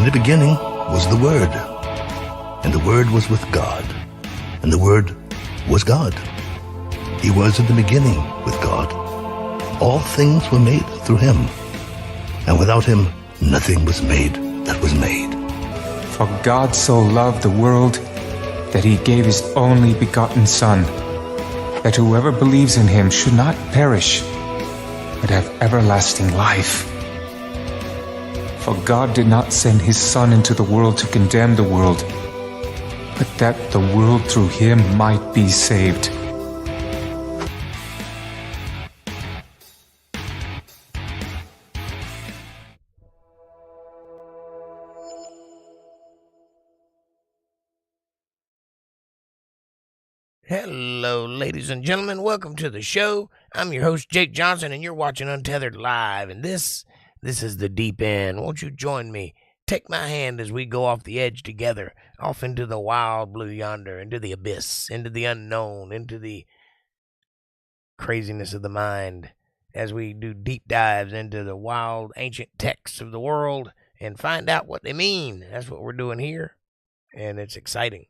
In the beginning was the Word, and the Word was with God, and the Word was God. He was in the beginning with God. All things were made through him, and without him nothing was made that was made. For God so loved the world that he gave his only begotten Son, that whoever believes in him should not perish, but have everlasting life. For God did not send his Son into the world to condemn the world, but that the world through him might be saved. Hello, ladies and gentlemen. Welcome to the show. I'm your host, Jake Johnson, and you're watching Untethered Live. And this is the deep end. Won't you join me? Take my hand as we go off the edge together, off into the wild blue yonder, into the abyss, into the unknown, into the craziness of the mind, as we do deep dives into the wild ancient texts of the world and find out what they mean. That's what we're doing here, and it's exciting.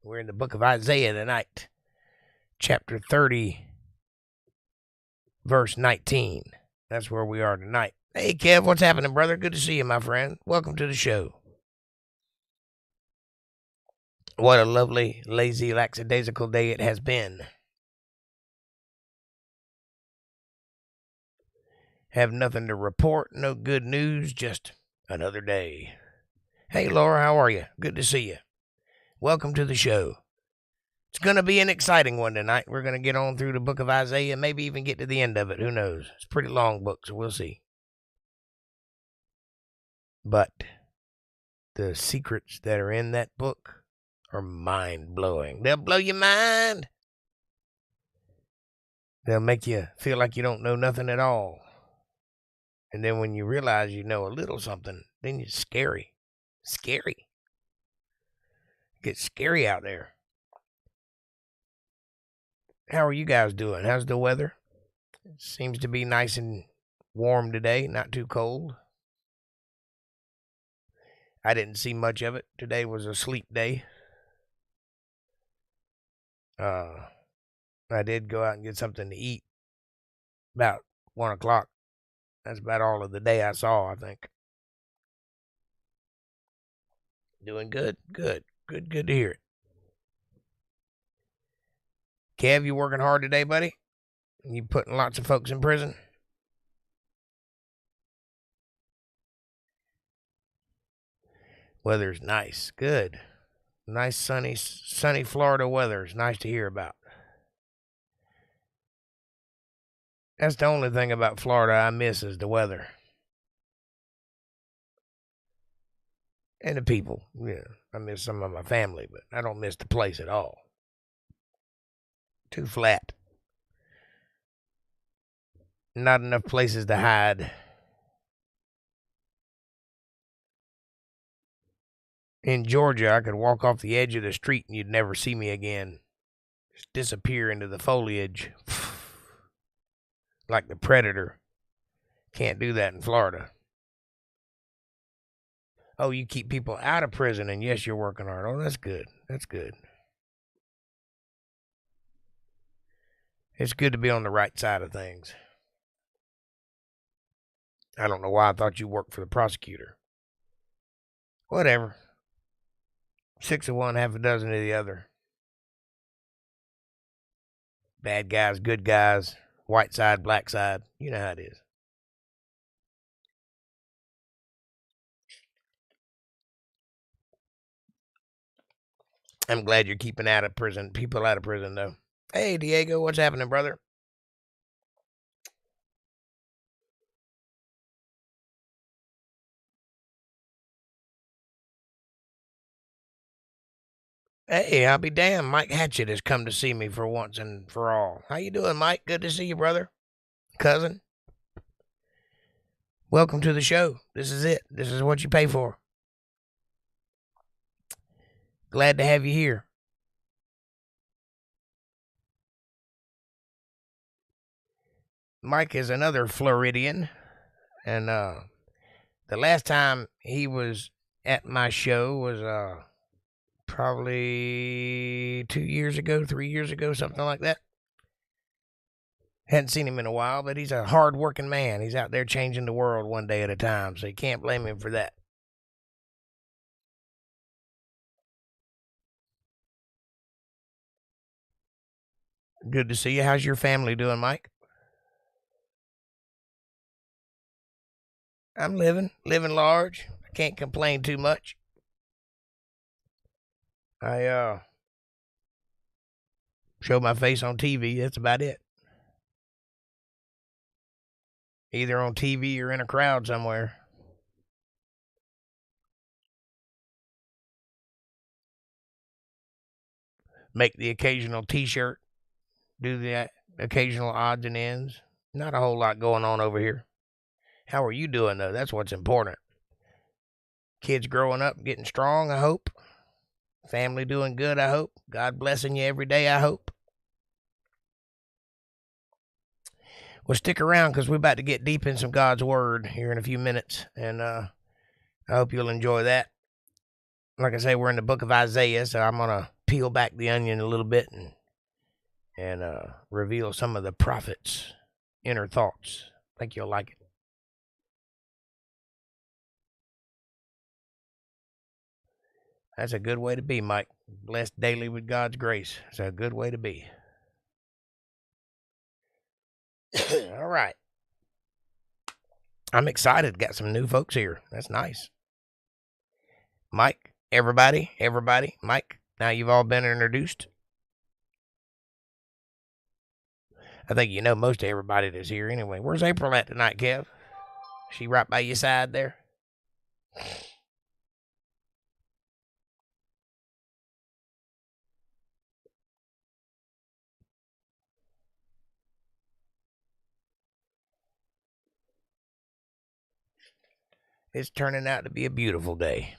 We're in the book of Isaiah tonight. Chapter 30, verse 19. That's where we are tonight. Hey, Kev, what's happening, brother? Good to see you, my friend. Welcome to the show. What a lovely, lazy, lackadaisical day it has been. Have nothing to report, no good news, just another day. Hey, Laura, how are you? Good to see you. Welcome to the show. It's going to be an exciting one tonight. We're going to get on through the book of Isaiah, maybe even get to the end of it. Who knows? It's a pretty long book, so we'll see. But the secrets that are in that book are mind-blowing. They'll blow your mind. They'll make you feel like you don't know nothing at all. And then when you realize you know a little something, then it's scary. Scary. It gets scary out there. How are you guys doing? How's the weather? It seems to be nice and warm today, not too cold. I didn't see much of it. Today was a sleep day. I did go out and get something to eat about 1 o'clock. That's about all of the day I saw, I think. Doing good? Good to hear it. Kev, you working hard today, buddy? You putting lots of folks in prison? Weather's nice. Good. Nice sunny Florida weather. It's nice to hear about. That's the only thing about Florida I miss is the weather. And the people. Yeah, I miss some of my family, but I don't miss the place at all. Too flat. Not enough places to hide. In Georgia, I could walk off the edge of the street and you'd never see me again. Just disappear into the foliage. Like the predator. Can't do that in Florida. Oh, you keep people out of prison, and yes, you're working hard. Oh, that's good. That's good. It's good to be on the right side of things. I don't know why I thought you worked for the prosecutor. Whatever. 6 of one, half a dozen of the other. Bad guys, good guys, white side, black side. You know how it is. I'm glad you're keeping people out of prison, though. Hey, Diego, what's happening, brother? Hey, I'll be damned. Mike Hatchett has come to see me for once and for all. How you doing, Mike? Good to see you, brother. Cousin. Welcome to the show. This is it. This is what you pay for. Glad to have you here. Mike is another Floridian, and the last time he was at my show was probably 2 years ago, 3 years ago, something like that. Hadn't seen him in a while, but he's a hard-working man. He's out there changing the world one day at a time, so you can't blame him for that. Good to see you. How's your family doing, Mike? I'm living large. I can't complain too much. I show my face on TV. That's about it. Either on TV or in a crowd somewhere. Make the occasional t-shirt. Do the occasional odds and ends. Not a whole lot going on over here. How are you doing, though? That's what's important. Kids growing up, getting strong, I hope. Family doing good, I hope. God blessing you every day, I hope. Well, stick around because we're about to get deep in some God's Word here in a few minutes. And I hope you'll enjoy that. Like I say, we're in the book of Isaiah, so I'm going to peel back the onion a little bit and reveal some of the prophet's inner thoughts. I think you'll like it. That's a good way to be, Mike. Blessed daily with God's grace. It's a good way to be. All right. I'm excited. Got some new folks here. That's nice. Mike, everybody, Mike, now you've all been introduced. I think you know most of everybody that's here anyway. Where's April at tonight, Kev? She right by your side there? It's turning out to be a beautiful day.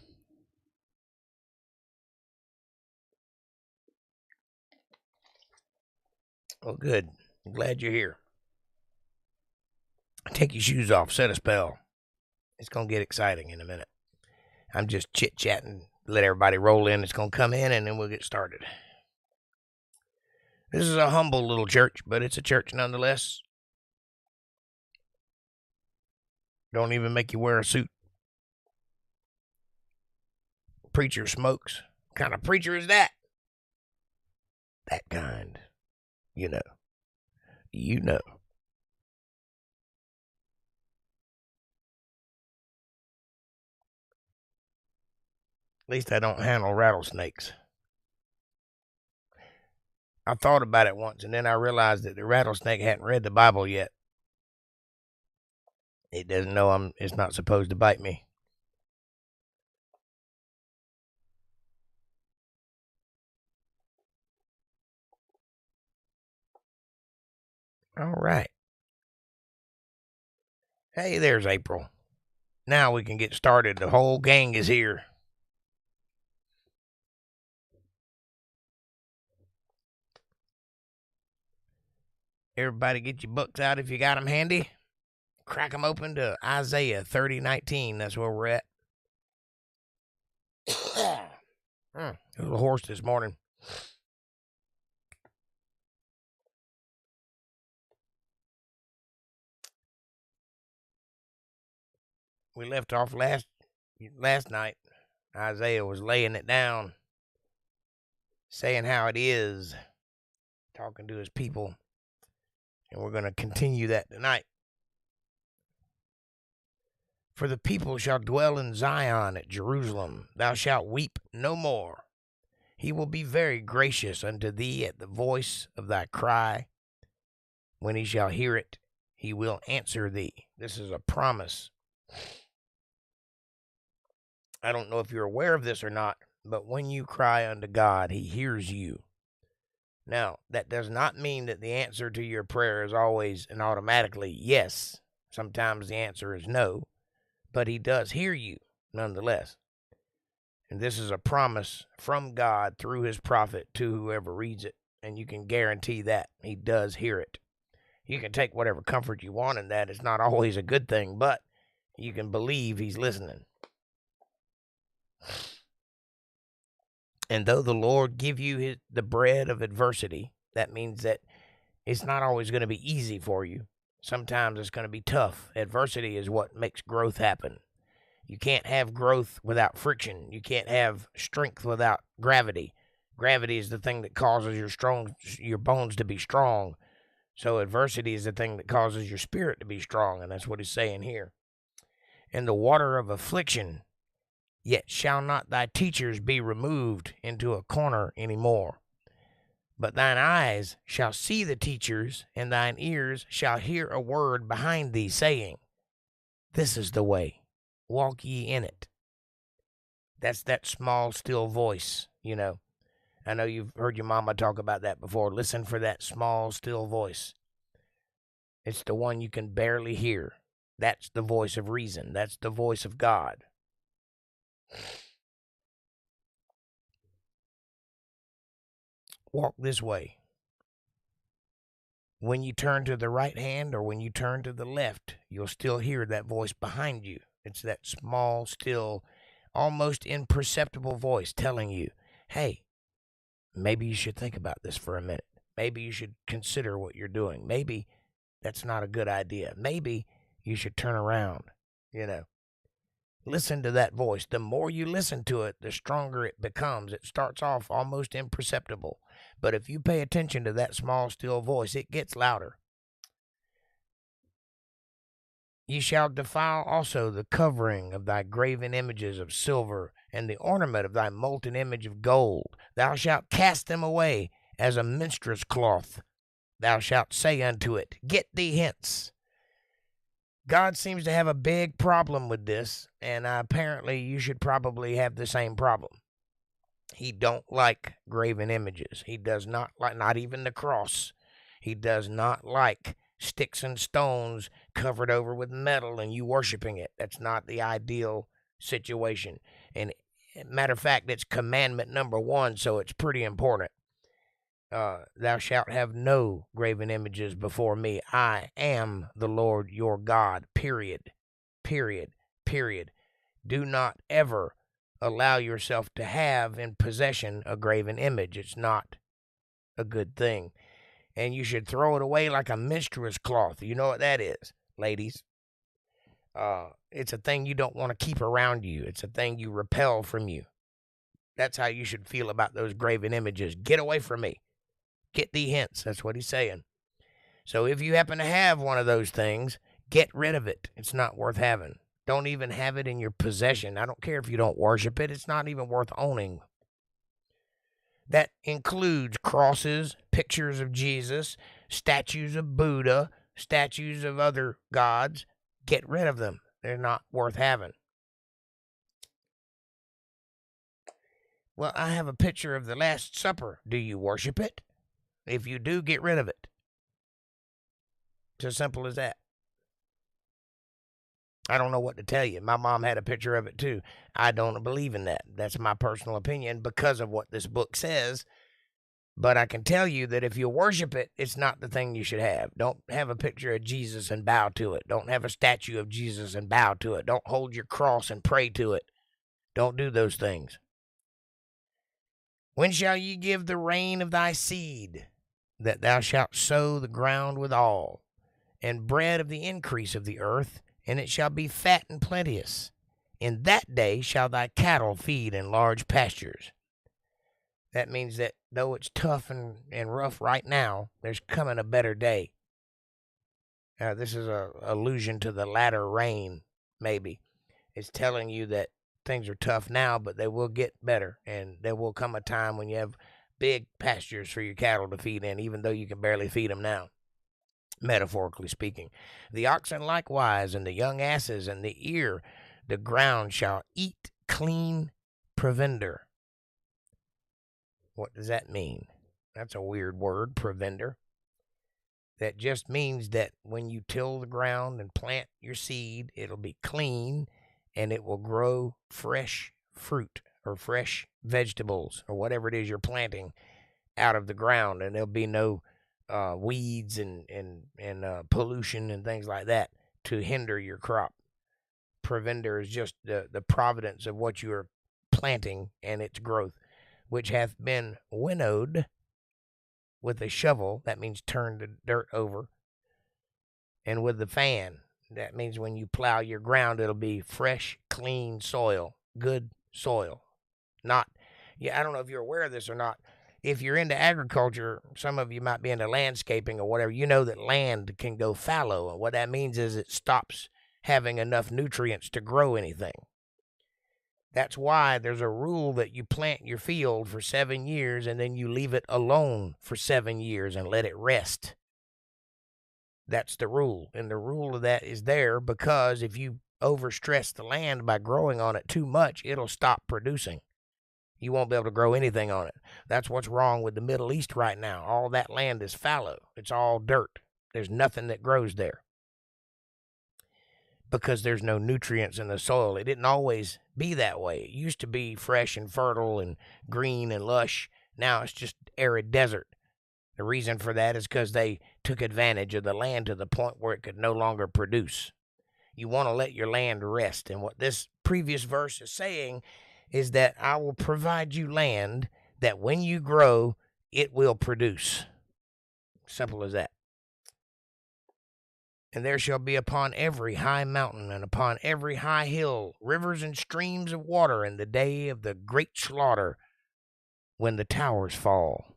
Well, good. I'm glad you're here. Take your shoes off. Set a spell. It's going to get exciting in a minute. I'm just chit-chatting. Let everybody roll in. It's going to come in, and then we'll get started. This is a humble little church, but it's a church nonetheless. Don't even make you wear a suit. Preacher smokes. What kind of preacher is that? That kind. You know. You know. At least I don't handle rattlesnakes. I thought about it once, and then I realized that the rattlesnake hadn't read the Bible yet. It doesn't know it's not supposed to bite me. All right. Hey, there's April. Now we can get started. The whole gang is here. Everybody get your books out if you got them handy. Crack them open to Isaiah 30:19. That's where we're at. A little hoarse this morning. We left off last night. Isaiah was laying it down, saying how it is, talking to his people. And we're going to continue that tonight. For the people shall dwell in Zion at Jerusalem. Thou shalt weep no more. He will be very gracious unto thee at the voice of thy cry. When he shall hear it, he will answer thee. This is a promise. I don't know if you're aware of this or not, but when you cry unto God, he hears you. Now, that does not mean that the answer to your prayer is always and automatically yes. Sometimes the answer is no, but he does hear you nonetheless. And this is a promise from God through his prophet to whoever reads it, and you can guarantee that he does hear it. You can take whatever comfort you want in that. It's not always a good thing, but you can believe he's listening. And though the Lord give you the bread of adversity, that means that it's not always going to be easy for you. Sometimes it's going to be tough. Adversity is what makes growth happen. You can't have growth without friction. You can't have strength without gravity. Gravity is the thing that causes your bones to be strong. So adversity is the thing that causes your spirit to be strong, and that's what he's saying here. In the water of affliction, yet shall not thy teachers be removed into a corner any more. But thine eyes shall see the teachers, and thine ears shall hear a word behind thee, saying, This is the way, walk ye in it. That's that small, still voice, you know. I know you've heard your mama talk about that before. Listen for that small, still voice. It's the one you can barely hear. That's the voice of reason. That's the voice of God. Walk this way. When you turn to the right hand or when you turn to the left, you'll still hear that voice behind you. It's that small, still, almost imperceptible voice telling you, hey, maybe you should think about this for a minute. Maybe you should consider what you're doing. Maybe that's not a good idea. Maybe you should turn around, you know. Listen to that voice. The more you listen to it, the stronger it becomes. It starts off almost imperceptible. But if you pay attention to that small, still voice, it gets louder. Ye shall defile also the covering of thy graven images of silver, and the ornament of thy molten image of gold. Thou shalt cast them away as a minstrel's cloth. Thou shalt say unto it, Get thee hence. God seems to have a big problem with this, and apparently you should probably have the same problem. He don't like graven images. He does not like, not even the cross. He does not like sticks and stones covered over with metal and you worshiping it. That's not the ideal situation. And matter of fact, it's commandment number 1, so it's pretty important. Thou shalt have no graven images before me. I am the Lord your God, period, period, period. Do not ever allow yourself to have in possession a graven image. It's not a good thing. And you should throw it away like a minstrel's cloth. You know what that is, ladies? It's a thing you don't want to keep around you. It's a thing you repel from you. That's how you should feel about those graven images. Get away from me. Get thee hence. That's what he's saying. So if you happen to have one of those things, get rid of it. It's not worth having. Don't even have it in your possession. I don't care if you don't worship it. It's not even worth owning. That includes crosses, pictures of Jesus, statues of Buddha, statues of other gods. Get rid of them. They're not worth having. Well, I have a picture of the Last Supper. Do you worship it? If you do, get rid of it. It's as simple as that. I don't know what to tell you. My mom had a picture of it too. I don't believe in that. That's my personal opinion because of what this book says. But I can tell you that if you worship it, it's not the thing you should have. Don't have a picture of Jesus and bow to it. Don't have a statue of Jesus and bow to it. Don't hold your cross and pray to it. Don't do those things. When shall ye give the rain of thy seed, that thou shalt sow the ground withal, and bread of the increase of the earth, and it shall be fat and plenteous? In that day shall thy cattle feed in large pastures. That means that though it's tough and rough right now, there's coming a better day. This is an allusion to the latter rain, maybe. It's telling you that things are tough now, but they will get better, and there will come a time when you have big pastures for your cattle to feed in, even though you can barely feed them now, metaphorically speaking. The oxen likewise, and the young asses, and the ear, the ground shall eat clean provender. What does that mean? That's a weird word, provender. That just means that when you till the ground and plant your seed, it'll be clean and it will grow fresh fruit or fresh vegetables or whatever it is you're planting out of the ground, and there'll be no weeds and pollution and things like that to hinder your crop. Provender is just the providence of what you're planting and its growth. which hath been winnowed with a shovel, that means turn the dirt over, and with the fan, that means when you plow your ground, it'll be fresh, clean soil, good soil. Not, I don't know if you're aware of this or not. If you're into agriculture, some of you might be into landscaping or whatever, you know that land can go fallow. And what that means is it stops having enough nutrients to grow anything. That's why there's a rule that you plant your field for 7 years and then you leave it alone for 7 years and let it rest. That's the rule. And the rule of that is there because if you overstress the land by growing on it too much, it'll stop producing. You won't be able to grow anything on it. That's what's wrong with the Middle East right now. All that land is fallow. It's all dirt. There's nothing that grows there because there's no nutrients in the soil. It didn't always be that way. It used to be fresh and fertile and green and lush. Now it's just arid desert. The reason for that is because they took advantage of the land to the point where it could no longer produce. You want to let your land rest. And what this previous verse is saying is that I will provide you land that when you grow, it will produce. Simple as that. And there shall be upon every high mountain and upon every high hill rivers and streams of water in the day of the great slaughter when the towers fall.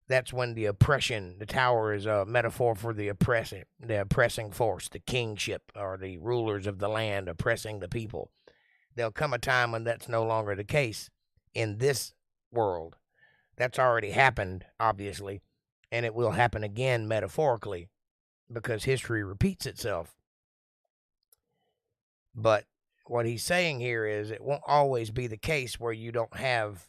That's when the oppression, the tower is a metaphor for the oppressing force, the kingship or the rulers of the land oppressing the people. There'll come a time when that's no longer the case in this world. That's already happened, obviously, and it will happen again metaphorically because history repeats itself. But what he's saying here is it won't always be the case where you don't have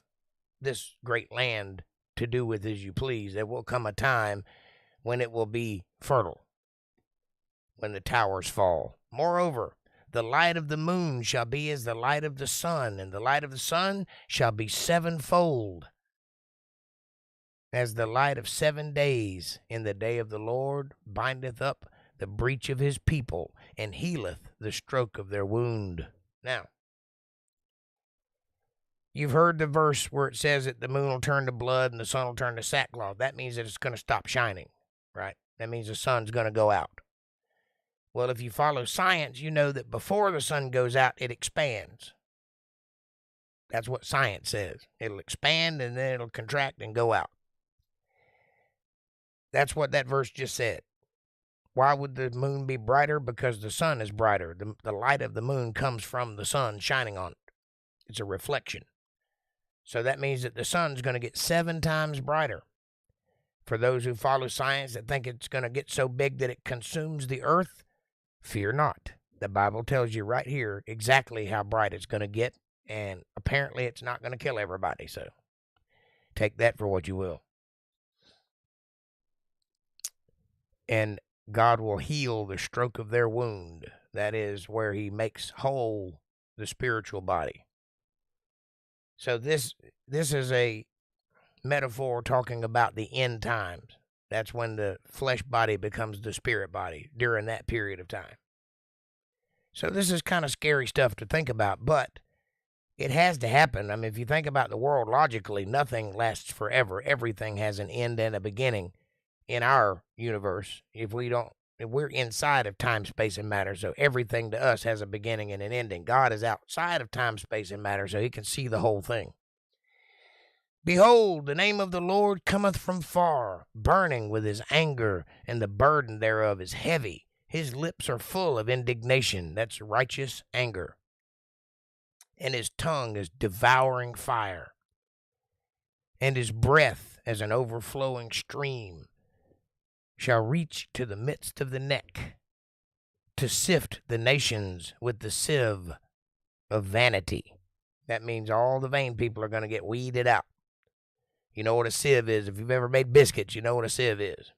this great land to do with as you please. There will come a time when it will be fertile, when the towers fall. Moreover, the light of the moon shall be as the light of the sun, and the light of the sun shall be sevenfold, as the light of 7 days in the day of the Lord bindeth up the breach of his people, and healeth the stroke of their wound. Now, you've heard the verse where it says that the moon will turn to blood and the sun will turn to sackcloth. That means that it's going to stop shining, right? That means the sun's going to go out. Well, if you follow science, you know that before the sun goes out, it expands. That's what science says. It'll expand and then it'll contract and go out. That's what that verse just said. Why would the moon be brighter? Because the sun is brighter. The light of the moon comes from the sun shining on it. It's a reflection. So that means that the sun's going to get 7 times brighter. For those who follow science that think it's going to get so big that it consumes the earth, fear not. The Bible tells you right here exactly how bright it's going to get, and apparently it's not going to kill everybody, so take that for what you will. And God will heal the stroke of their wound. That is where he makes whole the spiritual body. So this is a metaphor talking about the end times. That's when the flesh body becomes the spirit body during that period of time. So this is kind of scary stuff to think about, but it has to happen. I mean, if you think about the world logically, nothing lasts forever. Everything has an end and a beginning in our universe. If we're inside of time, space, and matter, so everything to us has a beginning and an ending. God is outside of time, space, and matter, so he can see the whole thing. Behold, the name of the Lord cometh from far, burning with his anger, and the burden thereof is heavy. His lips are full of indignation. That's righteous anger. And his tongue is devouring fire. And his breath as an overflowing stream shall reach to the midst of the neck, to sift the nations with the sieve of vanity. That means all the vain people are going to get weeded out. You know what a sieve is. If you've ever made biscuits, you know what a sieve is.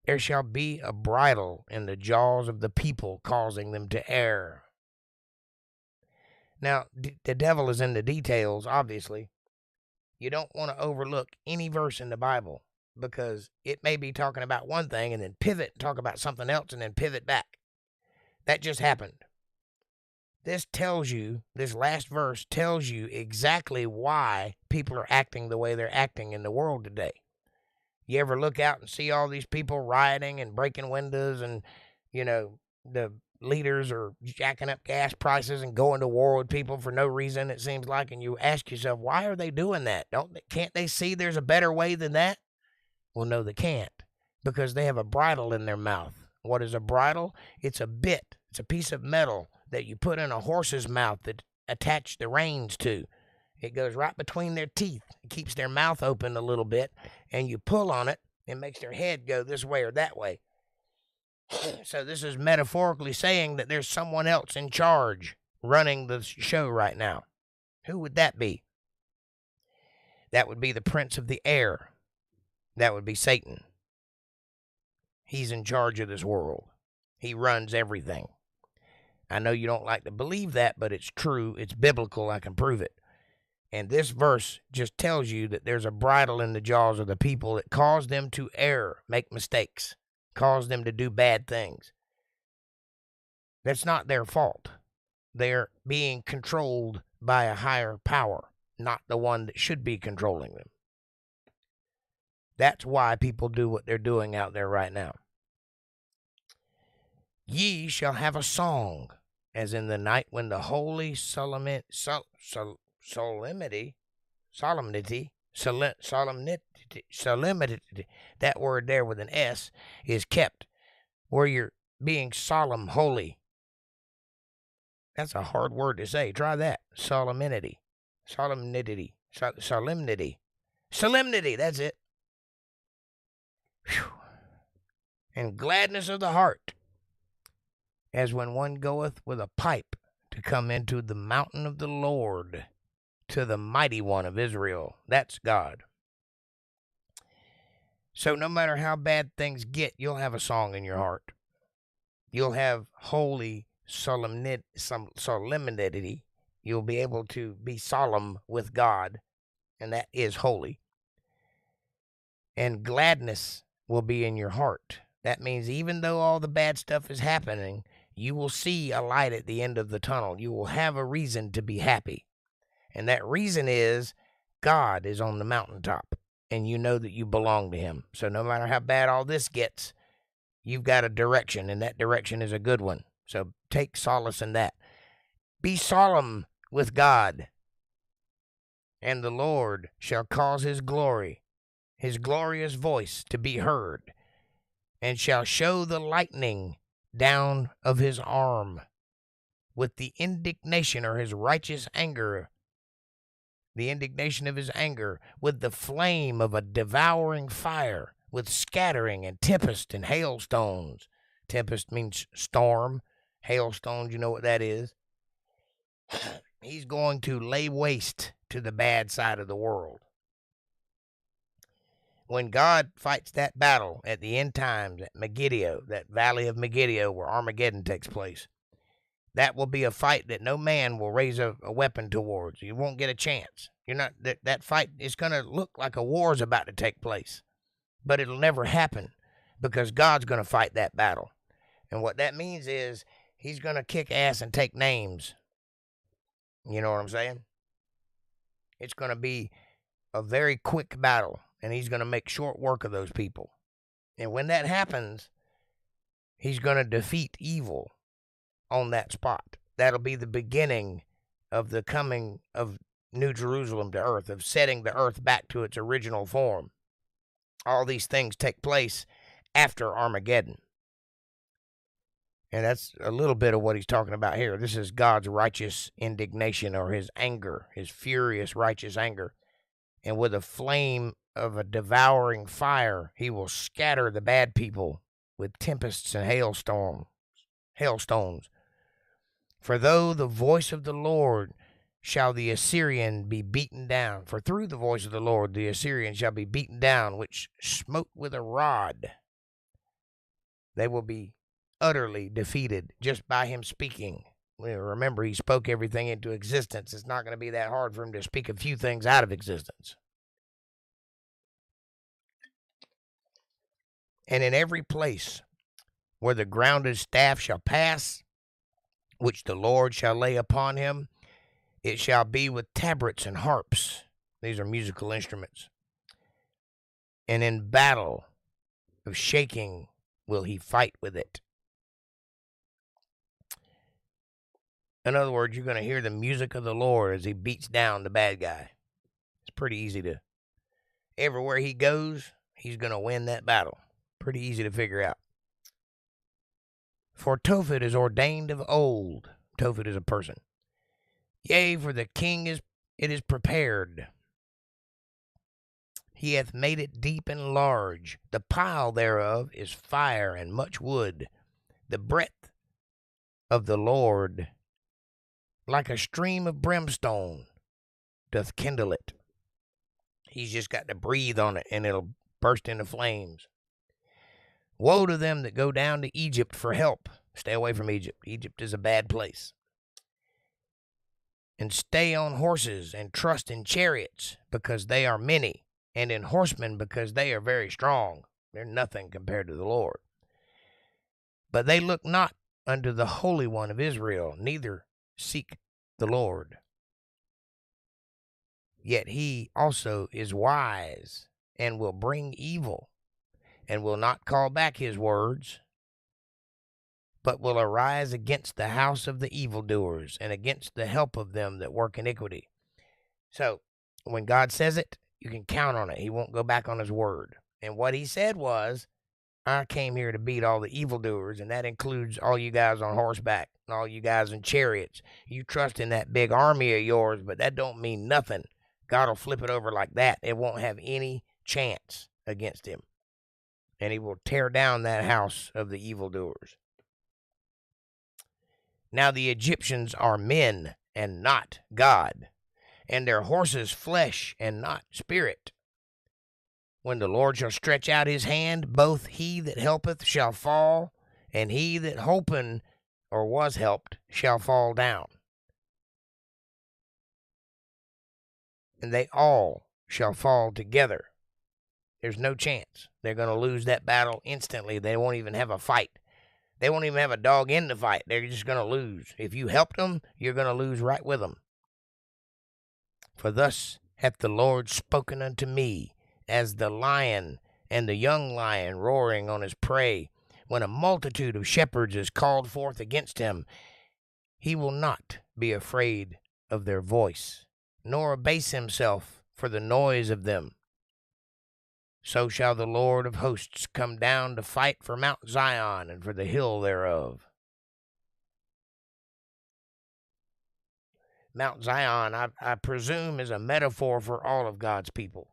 There shall be a bridle in the jaws of the people, causing them to err. Now, the devil is in the details, obviously. You don't want to overlook any verse in the Bible, because it may be talking about one thing and then pivot and talk about something else and then pivot back. That just happened. this last verse tells you exactly why people are acting the way they're acting in the world today. You ever look out and see all these people rioting and breaking windows, and, the leaders are jacking up gas prices and going to war with people for no reason, it seems like, and you ask yourself, why are they doing that? Can't they see there's a better way than that? Well, no, they can't, because they have a bridle in their mouth. What is a bridle? It's a bit. It's a piece of metal that you put in a horse's mouth that attach the reins to. It goes right between their teeth. It keeps their mouth open a little bit, and you pull on it, it makes their head go this way or that way. So this is metaphorically saying that there's someone else in charge running the show right now. Who would that be? That would be the prince of the air. That would be Satan. He's in charge of this world. He runs everything. I know you don't like to believe that, but it's true. It's biblical. I can prove it. And this verse just tells you that there's a bridle in the jaws of the people that cause them to err, make mistakes, cause them to do bad things. That's not their fault. They're being controlled by a higher power, not the one that should be controlling them. That's why people do what they're doing out there right now. Ye shall have a song, as in the night when the holy solemnity, that word there with an S, is kept, where you're being solemn, holy. That's a hard word to say. Try that. Solemnity. Solemnity, that's it. Whew. And gladness of the heart, as when one goeth with a pipe to come into the mountain of the Lord, to the mighty one of Israel. That's God. So no matter how bad things get, you'll have a song in your heart. You'll have holy solemnity. You'll be able to be solemn with God, and that is holy. And gladness will be in your heart. That means even though all the bad stuff is happening, you will see a light at the end of the tunnel. You will have a reason to be happy. And that reason is God is on the mountaintop, and you know that you belong to him. So no matter how bad all this gets, you've got a direction, and that direction is a good one. So take solace in that. Be solemn with God, and the Lord shall cause his glory, his glorious voice to be heard, and shall show the lightning down of his arm with the indignation or his righteous anger, the indignation of his anger, with the flame of a devouring fire, with scattering and tempest and hailstones. Tempest means storm. Hailstones, you know what that is. He's going to lay waste to the bad side of the world. When God fights that battle at the end times at Megiddo, that valley of Megiddo where Armageddon takes place, that will be a fight that no man will raise a weapon towards. You won't get a chance. That fight is going to look like a war is about to take place, but it'll never happen because God's going to fight that battle. And what that means is he's going to kick ass and take names. You know what I'm saying? It's going to be a very quick battle, and he's going to make short work of those people. And when that happens, he's going to defeat evil on that spot. That'll be the beginning of the coming of New Jerusalem to earth, of setting the earth back to its original form. All these things take place after Armageddon. And that's a little bit of what he's talking about here. This is God's righteous indignation, or his anger, his furious righteous anger. And with a flame of a devouring fire, he will scatter the bad people with tempests and hailstones. For though the voice of the Lord shall the Assyrian be beaten down. For through the voice of the Lord the Assyrian shall be beaten down, which smote with a rod. They will be utterly defeated just by him speaking. Remember, he spoke everything into existence. It's not going to be that hard for him to speak a few things out of existence. And in every place where the grounded staff shall pass, which the Lord shall lay upon him. It shall be with tabrets and harps. These are musical instruments. And in battle of shaking will he fight with it. In other words, you're going to hear the music of the Lord as he beats down the bad guy. It's pretty easy to, everywhere he goes, he's going to win that battle. Pretty easy to figure out. For Tophet is ordained of old. Tophet is a person. Yea, for the king it is prepared. He hath made it deep and large. The pile thereof is fire and much wood. The breadth of the Lord, like a stream of brimstone, doth kindle it. He's just got to breathe on it, and it'll burst into flames. Woe to them that go down to Egypt for help. Stay away from Egypt. Egypt is a bad place. And stay on horses, and trust in chariots, because they are many, and in horsemen, because they are very strong. They're nothing compared to the Lord. But they look not unto the Holy One of Israel, neither seek the Lord. Yet he also is wise, and will bring evil, and will not call back his words, but will arise against the house of the evildoers, and against the help of them that work iniquity. So, when God says it, you can count on it. He won't go back on his word. And what he said was, I came here to beat all the evildoers, and that includes all you guys on horseback, and all you guys in chariots. You trust in that big army of yours, but that don't mean nothing. God will flip it over like that. It won't have any chance against him. And he will tear down that house of the evildoers. Now the Egyptians are men, and not God, and their horses flesh, and not spirit. When the Lord shall stretch out his hand, both he that helpeth shall fall, and he that holpen or was helped shall fall down. And they all shall fall together. There's no chance. They're going to lose that battle instantly. They won't even have a fight. They won't even have a dog in the fight. They're just going to lose. If you helped them, you're going to lose right with them. For thus hath the Lord spoken unto me, as the lion and the young lion roaring on his prey, when a multitude of shepherds is called forth against him. He will not be afraid of their voice, nor abase himself for the noise of them. So shall the Lord of hosts come down to fight for Mount Zion and for the hill thereof. Mount Zion, I presume, is a metaphor for all of God's people.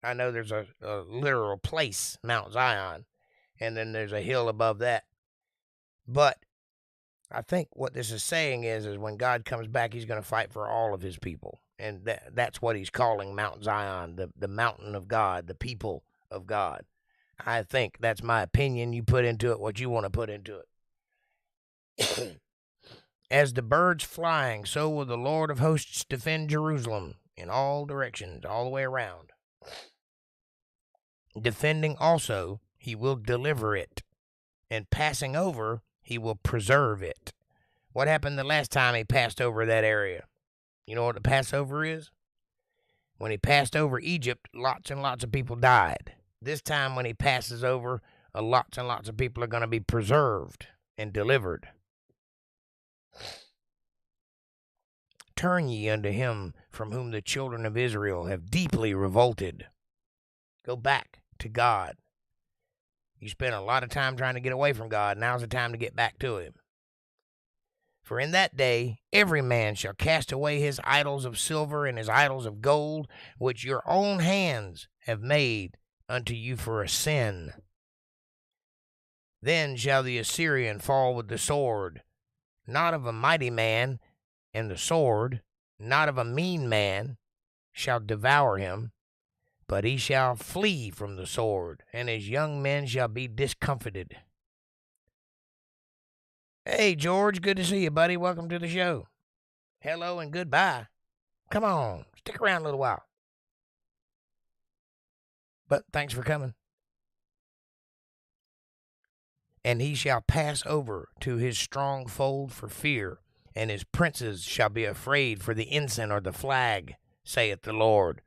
I know there's a literal place, Mount Zion, and then there's a hill above that. But I think what this is saying is when God comes back, he's going to fight for all of his people. And that's what he's calling Mount Zion, the mountain of God, the people of God. I think that's my opinion. You put into it what you want to put into it. As the birds flying, so will the Lord of hosts defend Jerusalem in all directions, all the way around. Defending also, he will deliver it, and passing over, he will preserve it. What happened the last time he passed over that area? You know what the Passover is? When he passed over Egypt, lots and lots of people died. This time when he passes over, lots and lots of people are going to be preserved and delivered. Turn ye unto him from whom the children of Israel have deeply revolted. Go back to God. You spent a lot of time trying to get away from God. Now's the time to get back to him. For in that day every man shall cast away his idols of silver and his idols of gold, which your own hands have made unto you for a sin. Then shall the Assyrian fall with the sword, not of a mighty man, and the sword, not of a mean man, shall devour him, but he shall flee from the sword, and his young men shall be discomfited. Hey, George, good to see you, buddy. Welcome to the show. Hello and goodbye. Come on, stick around a little while. But thanks for coming. And he shall pass over to his strong fold for fear, and his princes shall be afraid for the ensign or the flag, saith the Lord,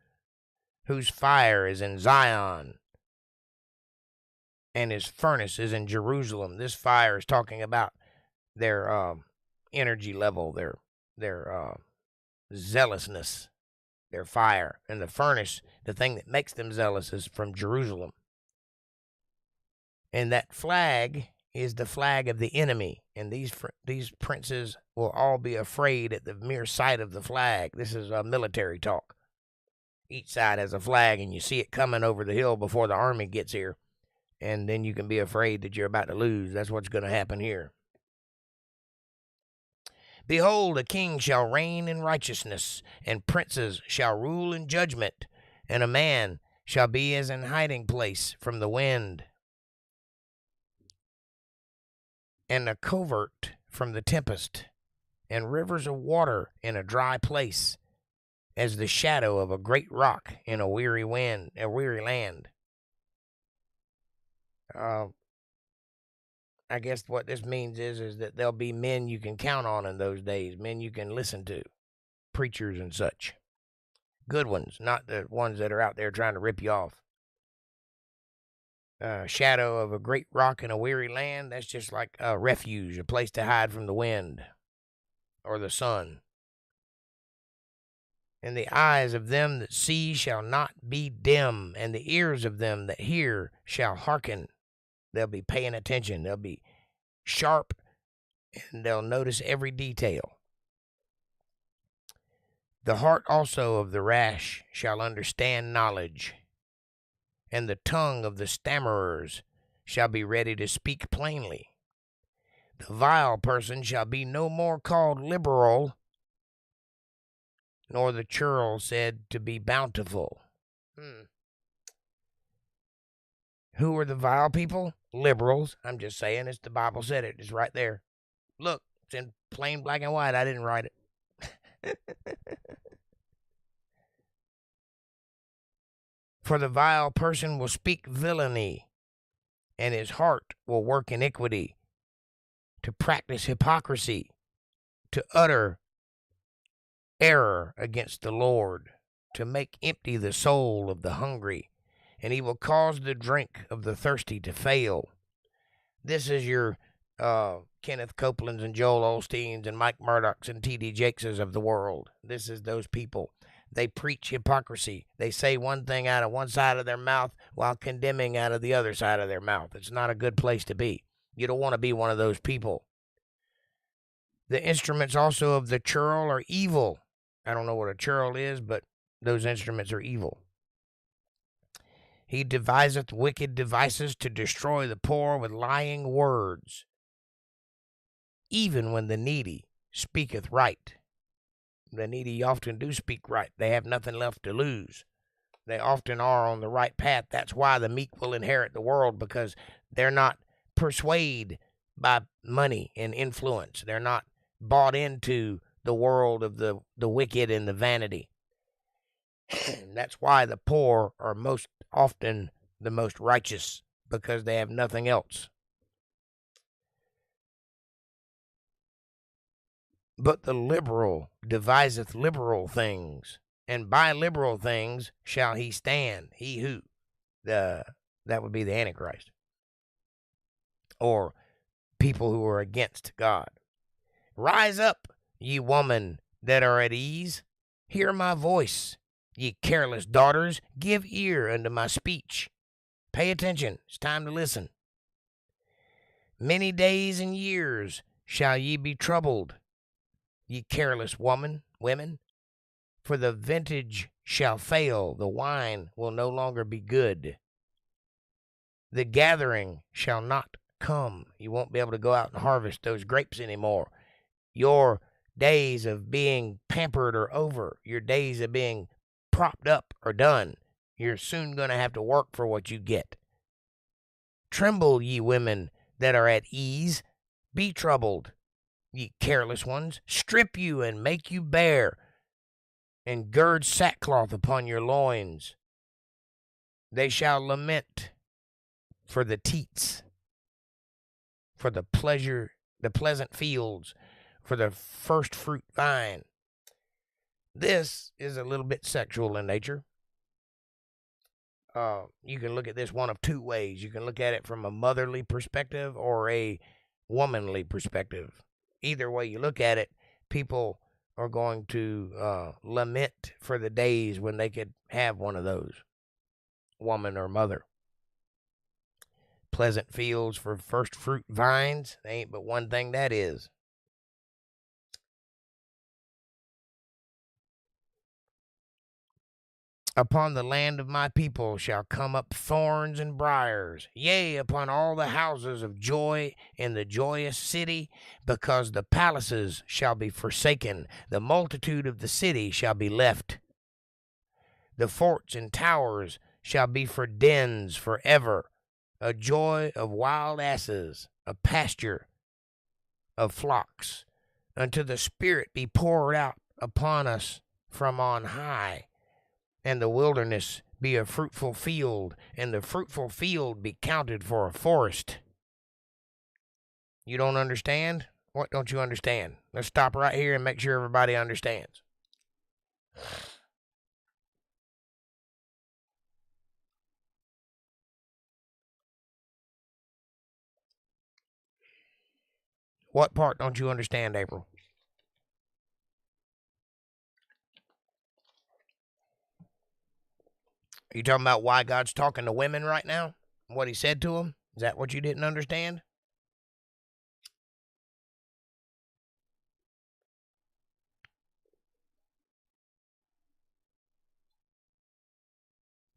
whose fire is in Zion, and his furnace is in Jerusalem. This fire is talking about their energy level, their zealousness, their fire. And the furnace, the thing that makes them zealous, is from Jerusalem. And that flag is the flag of the enemy. And these princes will all be afraid at the mere sight of the flag. This is military talk. Each side has a flag, and you see it coming over the hill before the army gets here. And then you can be afraid that you're about to lose. That's what's going to happen here. Behold, a king shall reign in righteousness, and princes shall rule in judgment, and a man shall be as an hiding place from the wind, and a covert from the tempest, and rivers of water in a dry place, as the shadow of a great rock in a weary land. I guess what this means is that there'll be men you can count on in those days, men you can listen to, preachers and such. Good ones, not the ones that are out there trying to rip you off. Shadow of a great rock in a weary land, that's just like a refuge, a place to hide from the wind or the sun. And the eyes of them that see shall not be dim, and the ears of them that hear shall hearken. They'll be paying attention. They'll be sharp, and they'll notice every detail. The heart also of the rash shall understand knowledge, and the tongue of the stammerers shall be ready to speak plainly. The vile person shall be no more called liberal, nor the churl said to be bountiful. Who are the vile people? Liberals. I'm just saying, it's the Bible said it. It's right there. Look, it's in plain black and white. I didn't write it. For the vile person will speak villainy, and his heart will work iniquity, to practice hypocrisy, to utter error against the Lord, to make empty the soul of the hungry, and he will cause the drink of the thirsty to fail. This is your Kenneth Copelands and Joel Osteens and Mike Murdochs and T.D. Jakeses of the world. This is those people. They preach hypocrisy. They say one thing out of one side of their mouth while condemning out of the other side of their mouth. It's not a good place to be. You don't want to be one of those people. The instruments also of the churl are evil. I don't know what a churl is, but those instruments are evil. He deviseth wicked devices to destroy the poor with lying words, even when the needy speaketh right. The needy often do speak right. They have nothing left to lose. They often are on the right path. That's why the meek will inherit the world, because they're not persuaded by money and influence. They're not bought into the world of the wicked and the vanity. That's why the poor are most often the most righteous, because they have nothing else. But the liberal deviseth liberal things, and by liberal things shall he stand. He who? That would be the Antichrist, or people who are against God. Rise up, ye women that are at ease. Hear my voice. Ye careless daughters, give ear unto my speech. Pay attention. It's time to listen. Many days and years shall ye be troubled, ye careless women, for the vintage shall fail, the wine will no longer be good. The gathering shall not come. You won't be able to go out and harvest those grapes anymore. Your days of being pampered are over. Your days of being propped up are done. You're soon going to have to work for what you get. Tremble, ye women that are at ease. Be troubled, ye careless ones. Strip you and make you bare, and gird sackcloth upon your loins. They shall lament for the teats, for the pleasant fields, for the first fruit vine. This is a little bit sexual in nature. You can look at this one of two ways. You can look at it from a motherly perspective or a womanly perspective. Either way you look at it, people are going to lament for the days when they could have one of those, woman or mother. Pleasant fields for first fruit vines. They ain't but one thing that is. Upon the land of my people shall come up thorns and briars, yea, upon all the houses of joy in the joyous city, because the palaces shall be forsaken, the multitude of the city shall be left. The forts and towers shall be for dens forever, a joy of wild asses, a pasture of flocks, unto the Spirit be poured out upon us from on high. And the wilderness be a fruitful field, and the fruitful field be counted for a forest. You don't understand? What don't you understand? Let's stop right here and make sure everybody understands. What part don't you understand, April? Are you talking about why God's talking to women right now? What he said to them? Is that what you didn't understand?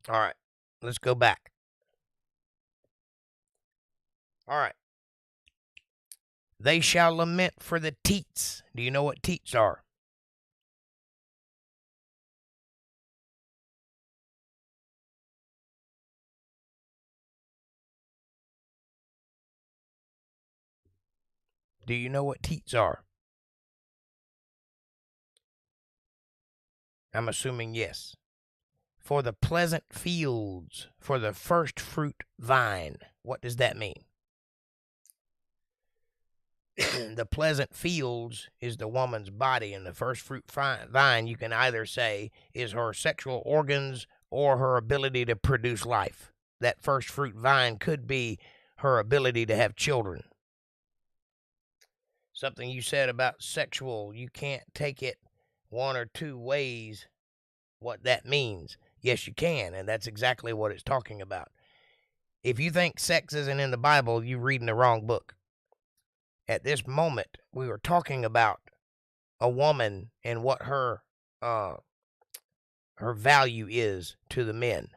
All right, let's go back. All right. They shall lament for the teats. Do you know what teats are? Do you know what teats are? I'm assuming yes. For the pleasant fields, for the first fruit vine. What does that mean? The pleasant fields is the woman's body, and the first fruit vine, you can either say, is her sexual organs or her ability to produce life. That first fruit vine could be her ability to have children. Something you said about sexual, you can't take it one or two ways what that means. Yes, you can, and that's exactly what it's talking about. If you think sex isn't in the Bible, you're reading the wrong book. At this moment, we were talking about a woman and what her value is to the men.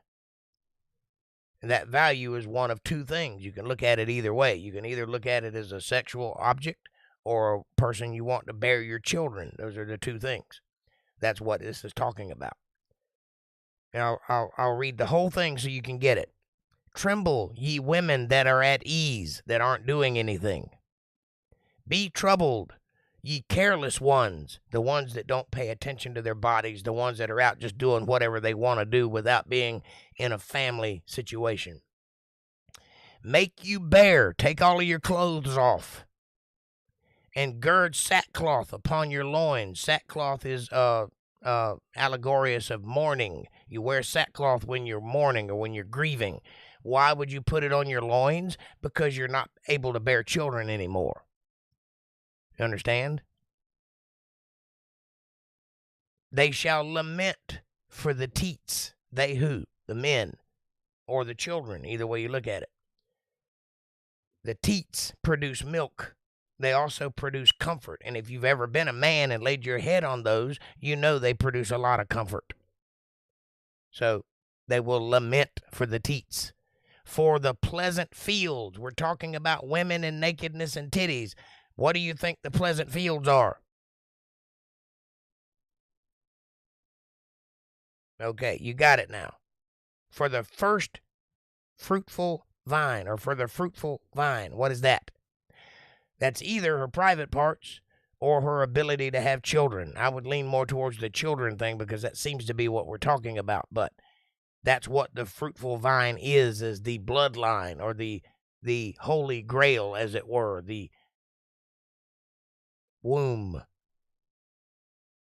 And that value is one of two things. You can look at it either way. You can either look at it as a sexual object or a person you want to bear your children. Those are the two things. That's what this is talking about. Now, I'll read the whole thing so you can get it. Tremble, ye women that are at ease, that aren't doing anything. Be troubled, ye careless ones, the ones that don't pay attention to their bodies, the ones that are out just doing whatever they want to do without being in a family situation. Make you bare, take all of your clothes off, and gird sackcloth upon your loins. Sackcloth is allegorious of mourning. You wear sackcloth when you're mourning or when you're grieving. Why would you put it on your loins? Because you're not able to bear children anymore. You understand? They shall lament for the teats. They who? The men or the children, either way you look at it. The teats produce milk. They also produce comfort. And if you've ever been a man and laid your head on those, you know they produce a lot of comfort. So they will lament for the teats. For the pleasant fields. We're talking about women and nakedness and titties. What do you think the pleasant fields are? Okay, you got it now. For the first fruitful vine, or for the fruitful vine. What is that? That's either her private parts or her ability to have children. I would lean more towards the children thing because that seems to be what we're talking about. But that's what the fruitful vine is the bloodline or the the Holy Grail, as it were, the womb.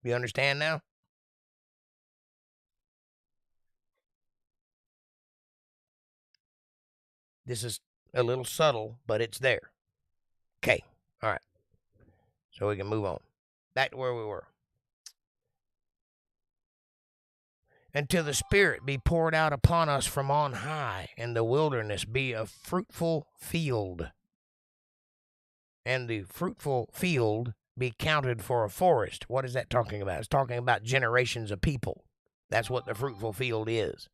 You understand now? This is a little subtle, but it's there. Okay, all right. So we can move on. Back to where we were. Until the Spirit be poured out upon us from on high, and the wilderness be a fruitful field, and the fruitful field be counted for a forest. What is that talking about? It's talking about generations of people. That's what the fruitful field is.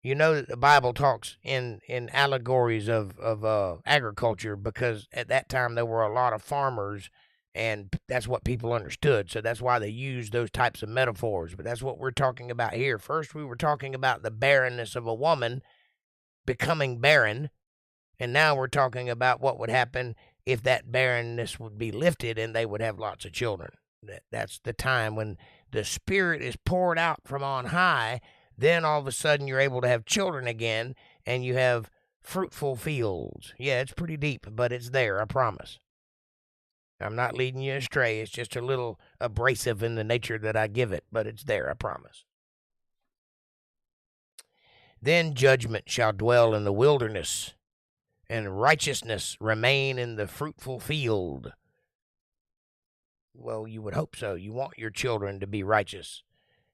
You know that the Bible talks in allegories of agriculture, because at that time there were a lot of farmers, and that's what people understood. So that's why they used those types of metaphors. But that's what we're talking about here. First, we were talking about the barrenness of a woman becoming barren, and now we're talking about what would happen if that barrenness would be lifted and they would have lots of children. That's the time when the Spirit is poured out from on high. Then all of a sudden you're able to have children again, and you have fruitful fields. Yeah, it's pretty deep, but it's there, I promise. I'm not leading you astray. It's just a little abrasive in the nature that I give it, but it's there, I promise. Then judgment shall dwell in the wilderness, and righteousness remain in the fruitful field. Well, you would hope so. You want your children to be righteous.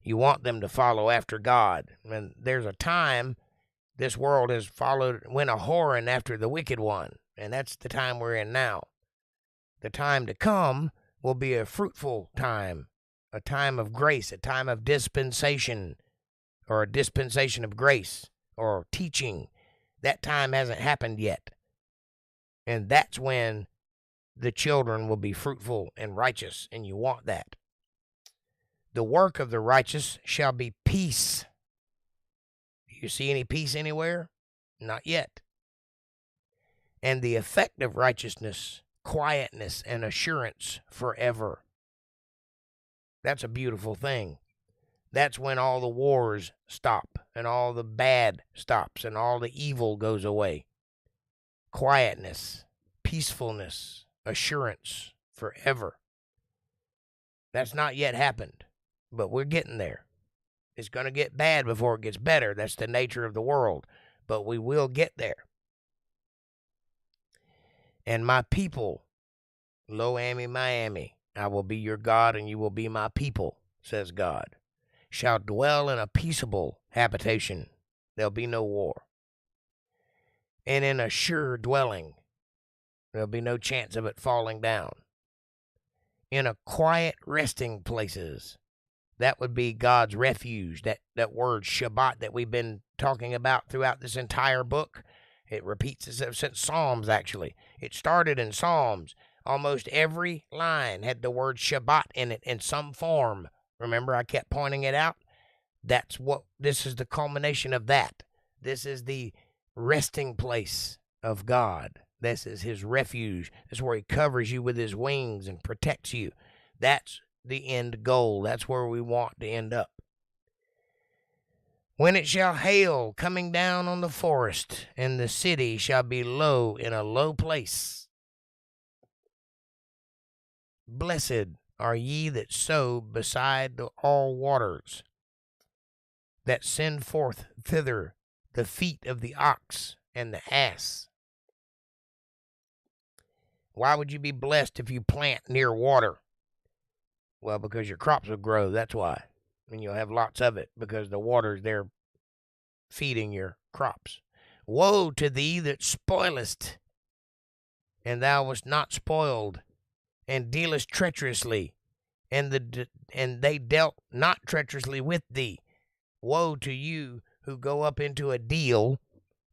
You want them to follow after God. And there's a time this world has went a whoring after the wicked one, and that's the time we're in now. The time to come will be a fruitful time, a time of grace, a time of dispensation, or a dispensation of grace, or teaching. That time hasn't happened yet. And that's when the children will be fruitful and righteous, and you want that. The work of the righteous shall be peace. Do you see any peace anywhere? Not yet. And the effect of righteousness, quietness, and assurance forever. That's a beautiful thing. That's when all the wars stop, and all the bad stops, and all the evil goes away. Quietness, peacefulness, assurance forever. That's not yet happened, but we're getting there. It's going to get bad before it gets better. That's the nature of the world, but we will get there. And my people, Lo-Ami, Miami, I will be your God, and you will be my people, says God, shall dwell in a peaceable habitation. There'll be no war. And in a sure dwelling, there'll be no chance of it falling down. In a quiet resting places, that would be God's refuge. That word Shabbat that we've been talking about throughout this entire book. It repeats itself since Psalms, actually. It started in Psalms. Almost every line had the word Shabbat in it in some form. Remember, I kept pointing it out? This is the culmination of that. This is the resting place of God. This is his refuge. This is where he covers you with his wings and protects you. That's the end goal. That's where we want to end up. When it shall hail coming down on the forest, and the city shall be low in a low place. Blessed are ye that sow beside all waters, that send forth thither the feet of the ox and the ass. Why would you be blessed if you plant near water? Well, because your crops will grow, that's why. And you'll have lots of it, because the water's there feeding your crops. Woe to thee that spoilest, and thou wast not spoiled, and dealest treacherously, and they dealt not treacherously with thee. Woe to you who go up into a deal,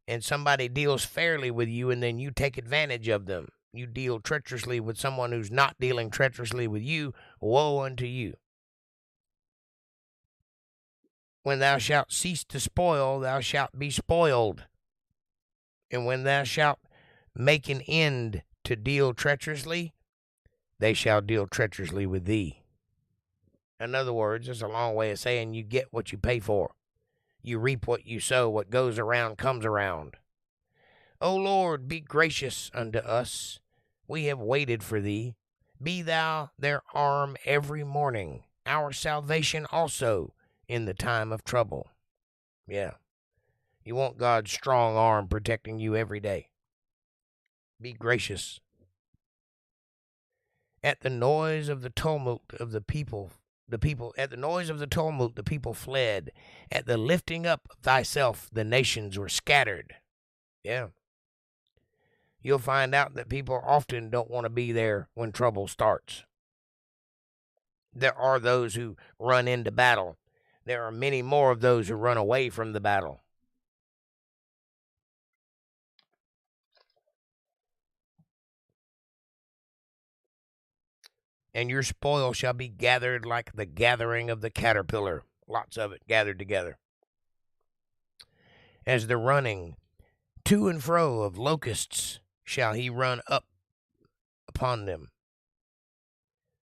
and somebody deals fairly with you, and then you take advantage of them. You deal treacherously with someone who's not dealing treacherously with you. Woe unto you. When thou shalt cease to spoil, thou shalt be spoiled. And when thou shalt make an end to deal treacherously, they shall deal treacherously with thee. In other words, it's a long way of saying you get what you pay for. You reap what you sow. What goes around comes around. O Lord, be gracious unto us. We have waited for thee. Be thou their arm every morning, our salvation also in the time of trouble. Yeah. You want God's strong arm protecting you every day. Be gracious. At the noise of the tumult of the people fled. At the lifting up of thyself, the nations were scattered. Yeah. You'll find out that people often don't want to be there when trouble starts. There are those who run into battle. There are many more of those who run away from the battle. And your spoil shall be gathered like the gathering of the caterpillar. Lots of it gathered together. As the running to and fro of locusts shall he run up upon them.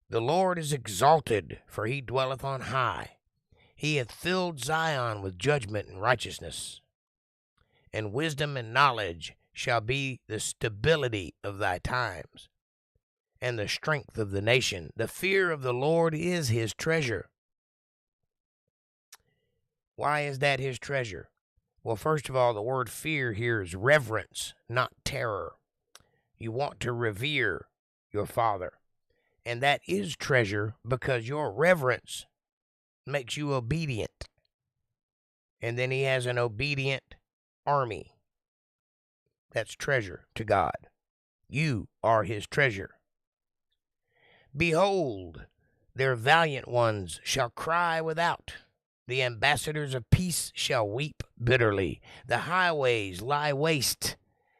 The Lord is exalted, for he dwelleth on high. He hath filled Zion with judgment and righteousness. And wisdom and knowledge shall be the stability of thy times, and the strength of the nation. The fear of the Lord is his treasure. Why is that his treasure? Well, first of all, the word fear here is reverence, not terror. You want to revere your Father. And that is treasure because your reverence makes you obedient. And then he has an obedient army. That's treasure to God. You are his treasure. Behold, their valiant ones shall cry without. The ambassadors of peace shall weep bitterly. The highways lie waste.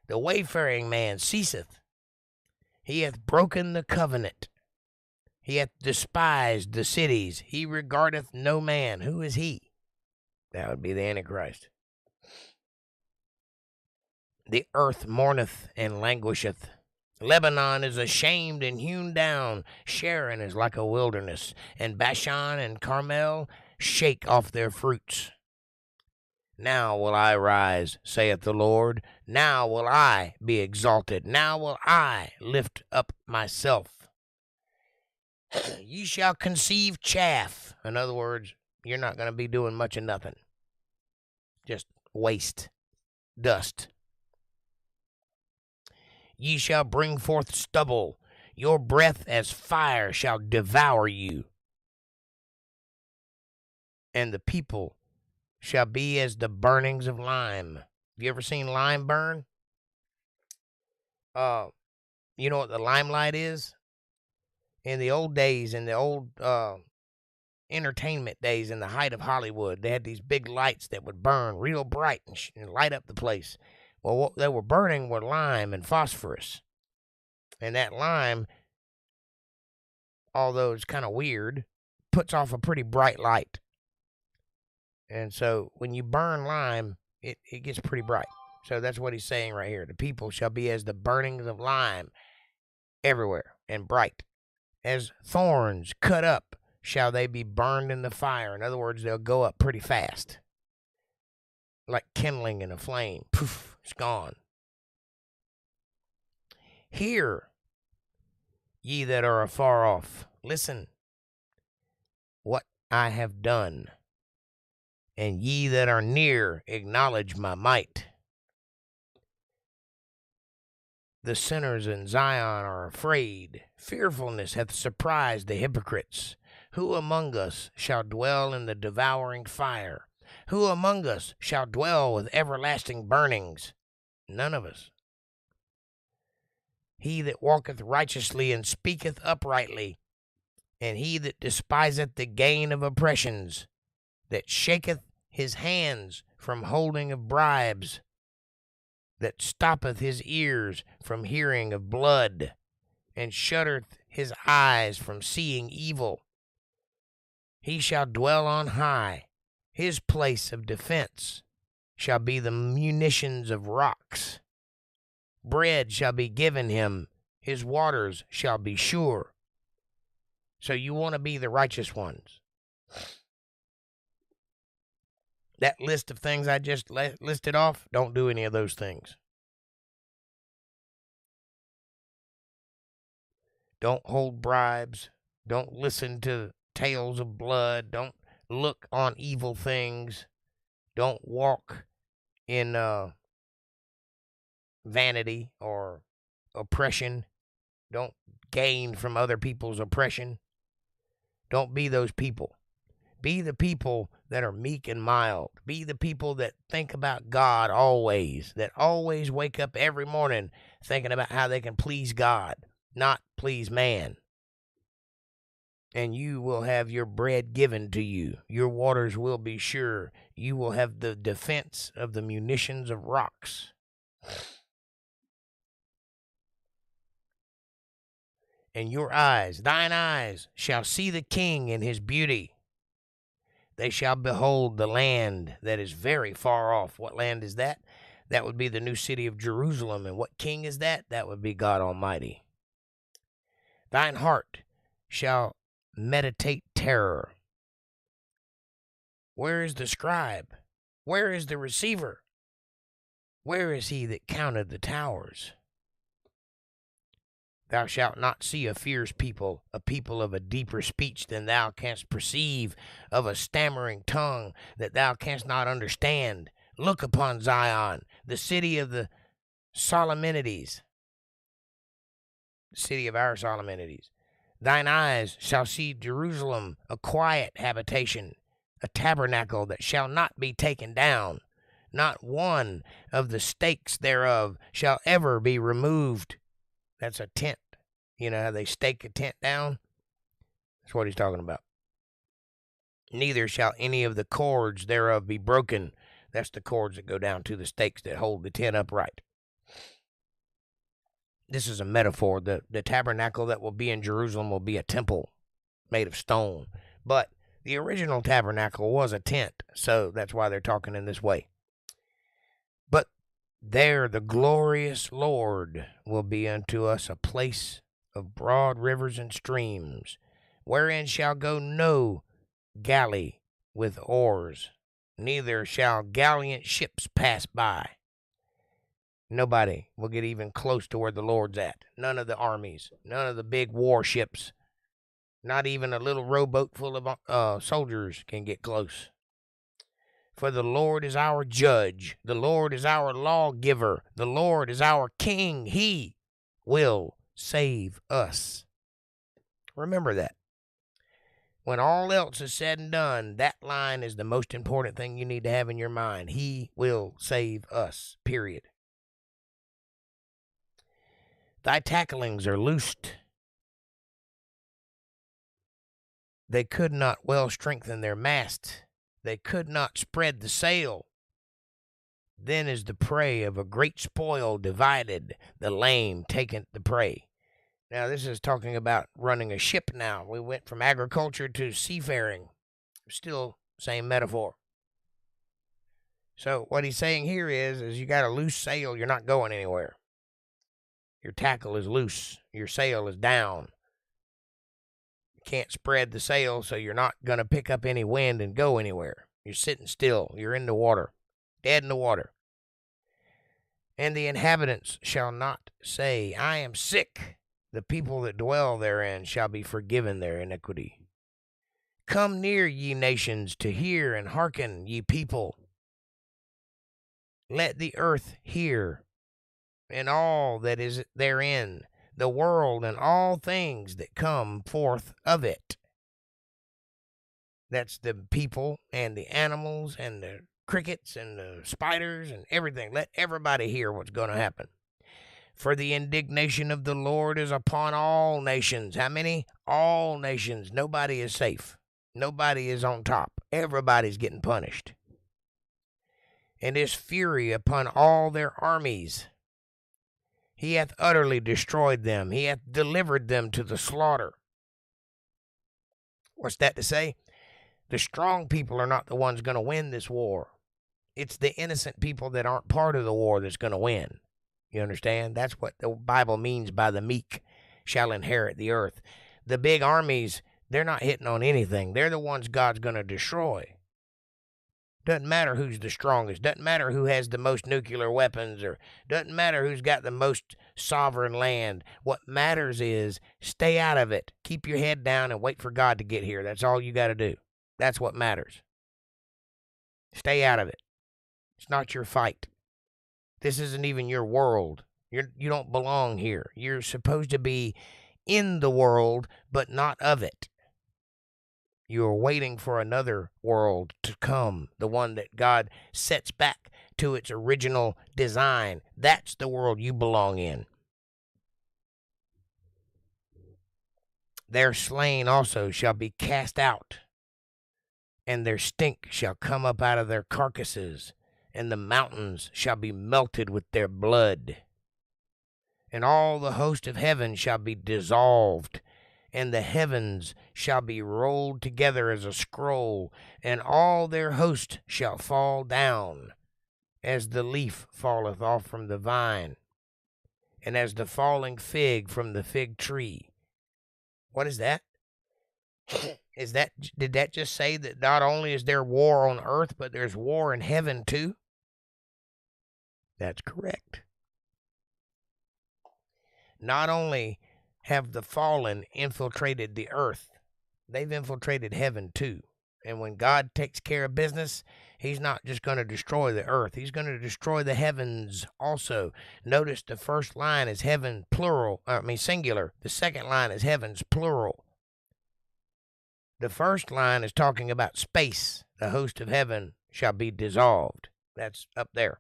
The wayfaring man ceaseth. He hath broken the covenant. He hath despised the cities. He regardeth no man. Who is he? That would be the Antichrist. The earth mourneth and languisheth. Lebanon is ashamed and hewn down. Sharon is like a wilderness. And Bashan and Carmel shake off their fruits. Now will I rise, saith the Lord. Now will I be exalted. Now will I lift up myself. Ye shall conceive chaff. In other words, you're not going to be doing much of nothing. Just waste, dust. Ye shall bring forth stubble. Your breath as fire shall devour you. And the people shall be as the burnings of lime. Have you ever seen lime burn? You know what the limelight is? In the old days, in the old entertainment days, in the height of Hollywood, they had these big lights that would burn real bright and light up the place. Well, what they were burning were lime and phosphorus. And that lime, although it's kind of weird, puts off a pretty bright light. And so when you burn lime, it gets pretty bright. So that's what he's saying right here. The people shall be as the burnings of lime everywhere and bright. As thorns cut up shall they be burned in the fire. In other words, they'll go up pretty fast. Like kindling in a flame. Poof, it's gone. Hear, ye that are afar off. Listen, what I have done. And ye that are near, acknowledge my might. The sinners in Zion are afraid. Fearfulness hath surprised the hypocrites. Who among us shall dwell in the devouring fire? Who among us shall dwell with everlasting burnings? None of us. He that walketh righteously and speaketh uprightly, and he that despiseth the gain of oppressions, that shaketh his hands from holding of bribes, that stoppeth his ears from hearing of blood, and shuttereth his eyes from seeing evil. He shall dwell on high. His place of defense shall be the munitions of rocks. Bread shall be given him. His waters shall be sure. So you want to be the righteous ones. That list of things I just listed off, don't do any of those things. Don't hold bribes. Don't listen to tales of blood. Don't look on evil things. Don't walk in vanity or oppression. Don't gain from other people's oppression. Don't be those people. Be the people that are meek and mild. Be the people that think about God always, that always wake up every morning thinking about how they can please God, not please man. And you will have your bread given to you. Your waters will be sure. You will have the defense of the munitions of rocks. And your eyes, thine eyes, shall see the King in his beauty. They shall behold the land that is very far off. What land is that? That would be the new city of Jerusalem. And what king is that? That would be God Almighty. Thine heart shall meditate terror. Where is the scribe? Where is the receiver? Where is he that counted the towers? Thou shalt not see a fierce people, a people of a deeper speech than thou canst perceive, of a stammering tongue that thou canst not understand. Look upon Zion, the city of the Solomonides, the city of our Solomonides. Thine eyes shall see Jerusalem, a quiet habitation, a tabernacle that shall not be taken down. Not one of the stakes thereof shall ever be removed. That's a tent. You know how they stake a tent down? That's what he's talking about. Neither shall any of the cords thereof be broken. That's the cords that go down to the stakes that hold the tent upright. This is a metaphor. The tabernacle that will be in Jerusalem will be a temple made of stone. But the original tabernacle was a tent, so that's why they're talking in this way. But there the glorious Lord will be unto us a place of broad rivers and streams, wherein shall go no galley with oars, neither shall gallant ships pass by. Nobody will get even close to where the Lord's at. None of the armies, none of the big warships, not even a little rowboat full of soldiers can get close. For the Lord is our judge. The Lord is our lawgiver. The Lord is our king. He will save us. Remember that. When all else is said and done, that line is the most important thing you need to have in your mind. He will save us, period. Thy tacklings are loosed. They could not well strengthen their mast. They could not spread the sail. Then is the prey of a great spoil divided, the lame taken the prey. Now, this is talking about running a ship now. We went from agriculture to seafaring. Still same metaphor. So what he's saying here is you got a loose sail, you're not going anywhere. Your tackle is loose. Your sail is down. You can't spread the sail, so you're not going to pick up any wind and go anywhere. You're sitting still. You're in the water, dead in the water. And the inhabitants shall not say, I am sick. The people that dwell therein shall be forgiven their iniquity. Come near, ye nations, to hear, and hearken, ye people. Let the earth hear, and all that is therein, the world and all things that come forth of it. That's the people and the animals and the crickets and the spiders and everything. Let everybody hear what's going to happen. For the indignation of the Lord is upon all nations. How many? All nations. Nobody is safe. Nobody is on top. Everybody's getting punished. And his fury upon all their armies. He hath utterly destroyed them. He hath delivered them to the slaughter. What's that to say? The strong people are not the ones going to win this war. It's the innocent people that aren't part of the war that's going to win. You understand? That's what the Bible means by the meek shall inherit the earth. The big armies, they're not hitting on anything. They're the ones God's going to destroy. Doesn't matter who's the strongest. Doesn't matter who has the most nuclear weapons, or doesn't matter who's got the most sovereign land. What matters is stay out of it. Keep your head down and wait for God to get here. That's all you got to do. That's what matters. Stay out of it. It's not your fight. This isn't even your world. You don't belong here. You're supposed to be in the world, but not of it. You're waiting for another world to come, the one that God sets back to its original design. That's the world you belong in. Their slain also shall be cast out, and their stink shall come up out of their carcasses, and the mountains shall be melted with their blood. And all the host of heaven shall be dissolved, and the heavens shall be rolled together as a scroll, and all their host shall fall down, as the leaf falleth off from the vine, and as the falling fig from the fig tree. What is that? Did that just say that not only is there war on earth, but there's war in heaven too? That's correct. Not only have the fallen infiltrated the earth, they've infiltrated heaven too. And when God takes care of business, he's not just going to destroy the earth. He's going to destroy the heavens also. Notice the first line is heaven singular. The second line is heavens plural. The first line is talking about space. The host of heaven shall be dissolved. That's up there.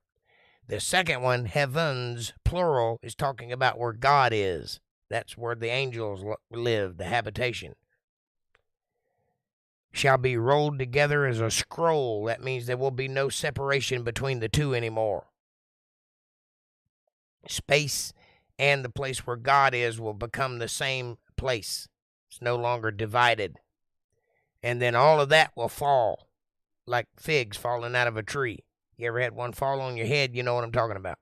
The second one, heavens plural, is talking about where God is. That's where the angels live, the habitation. Shall be rolled together as a scroll. That means there will be no separation between the two anymore. Space and the place where God is will become the same place. It's no longer divided. And then all of that will fall like figs falling out of a tree. You ever had one fall on your head? You know what I'm talking about.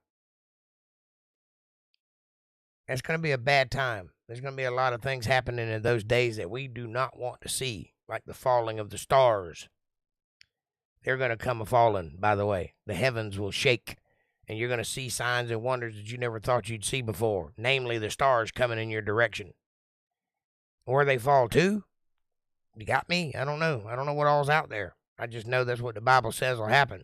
It's going to be a bad time. There's going to be a lot of things happening in those days that we do not want to see, like the falling of the stars. They're going to come a-falling, by the way. The heavens will shake, and you're going to see signs and wonders that you never thought you'd see before, namely the stars coming in your direction. Where they fall to? You got me? I don't know. I don't know what all's out there. I just know that's what the Bible says will happen.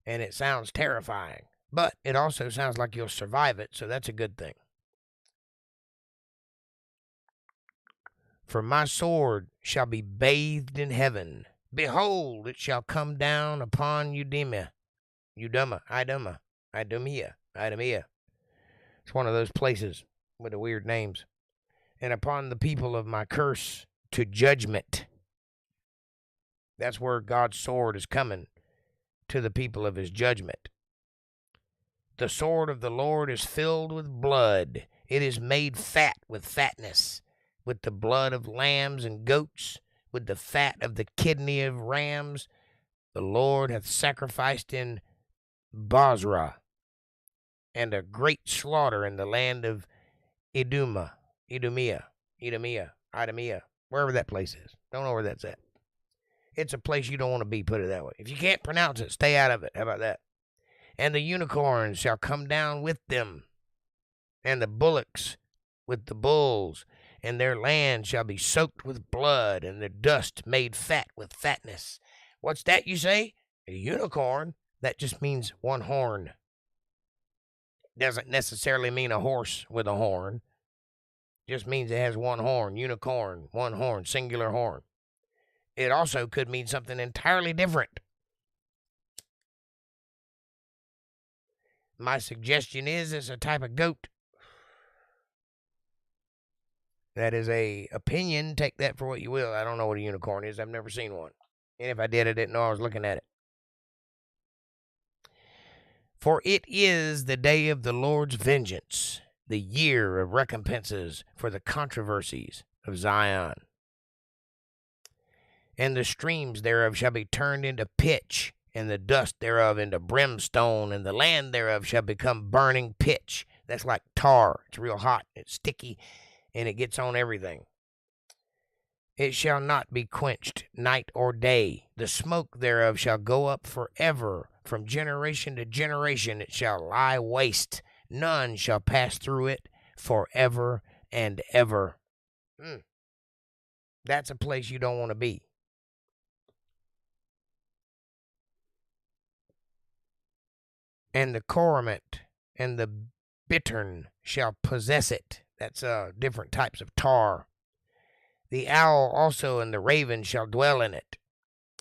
And it sounds terrifying, but it also sounds like you'll survive it, so that's a good thing. For my sword shall be bathed in heaven. Behold, it shall come down upon Idumea. It's one of those places with the weird names. And upon the people of my curse to judgment. That's where God's sword is coming, to the people of his judgment. The sword of the Lord is filled with blood. It is made fat with fatness, with the blood of lambs and goats, with the fat of the kidney of rams. The Lord hath sacrificed in Bozrah, and a great slaughter in the land of Idumea, wherever that place is. Don't know where that's at. It's a place you don't want to be, put it that way. If you can't pronounce it, stay out of it. How about that? And the unicorns shall come down with them, and the bullocks with the bulls, and their land shall be soaked with blood, and their dust made fat with fatness. What's that you say? A unicorn? That just means one horn. Doesn't necessarily mean a horse with a horn. Just means it has one horn. Unicorn, one horn, singular horn. It also could mean something entirely different. My suggestion is it's a type of goat. That is a opinion. Take that for what you will. I don't know what a unicorn is. I've never seen one. And if I did, I didn't know I was looking at it. For it is the day of the Lord's vengeance, the year of recompenses for the controversies of Zion. And the streams thereof shall be turned into pitch, and the dust thereof into brimstone, and the land thereof shall become burning pitch. That's like tar. It's real hot, it's sticky, and it gets on everything. It shall not be quenched night or day. The smoke thereof shall go up forever. From generation to generation it shall lie waste. None shall pass through it forever and ever. That's a place you don't want to be. And the cormorant and the bittern shall possess it. That's different types of tar. The owl also and the raven shall dwell in it,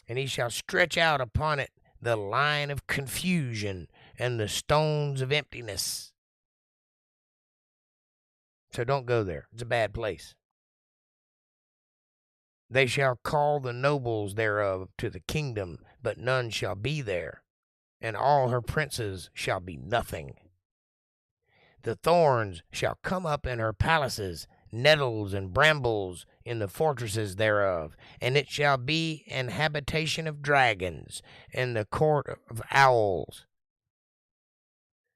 and he shall stretch out upon it the line of confusion and the stones of emptiness. So don't go there. It's a bad place. They shall call the nobles thereof to the kingdom, but none shall be there, and all her princes shall be nothing. The thorns shall come up in her palaces, nettles and brambles in the fortresses thereof, and it shall be an habitation of dragons, and the court of owls.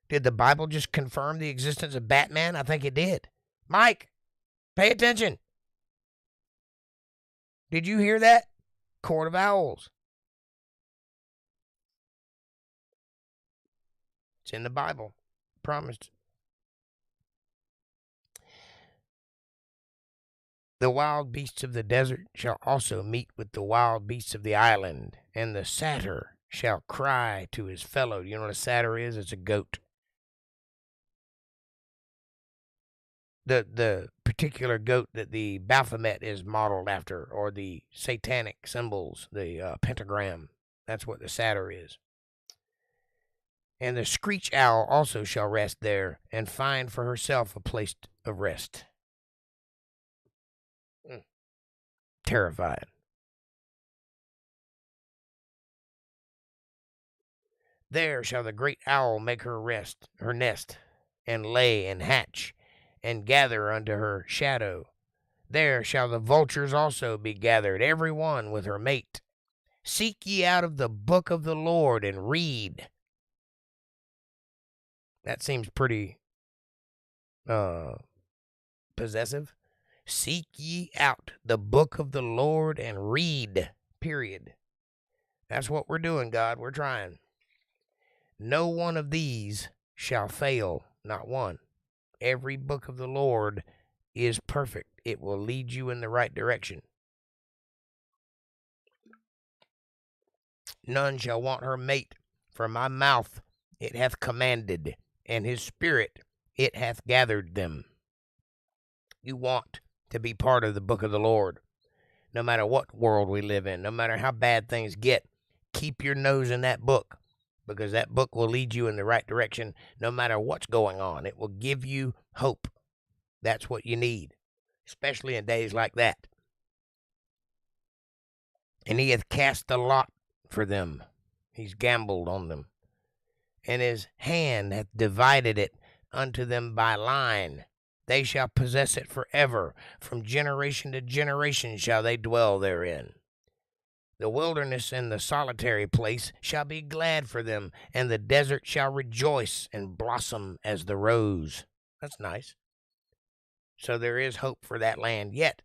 Did the Bible just confirm the existence of Batman? I think it did. Mike, pay attention. Did you hear that? Court of owls. It's in the Bible. Promised. The wild beasts of the desert shall also meet with the wild beasts of the island, and the satyr shall cry to his fellow. You know what a satyr is? It's a goat. The particular goat that the Baphomet is modeled after, or the satanic symbols, the pentagram. That's what the satyr is. And the screech owl also shall rest there, and find for herself a place of rest. Terrified. There shall the great owl make her nest, and lay and hatch, and gather unto her shadow. There shall the vultures also be gathered, every one with her mate. Seek ye out of the book of the Lord and read. That seems pretty possessive. Seek ye out the book of the Lord and read. Period. That's what we're doing, God. We're trying. No one of these shall fail, not one. Every book of the Lord is perfect. It will lead you in the right direction. None shall want her mate, for my mouth it hath commanded, and his spirit it hath gathered them. You want to be part of the book of the Lord. No matter what world we live in, no matter how bad things get, keep your nose in that book, because that book will lead you in the right direction no matter what's going on. It will give you hope. That's what you need, especially in days like that. And he hath cast the lot for them. He's gambled on them. And his hand hath divided it unto them by line. They shall possess it forever. From generation to generation shall they dwell therein. The wilderness and the solitary place shall be glad for them, and the desert shall rejoice and blossom as the rose. That's nice. So there is hope for that land yet.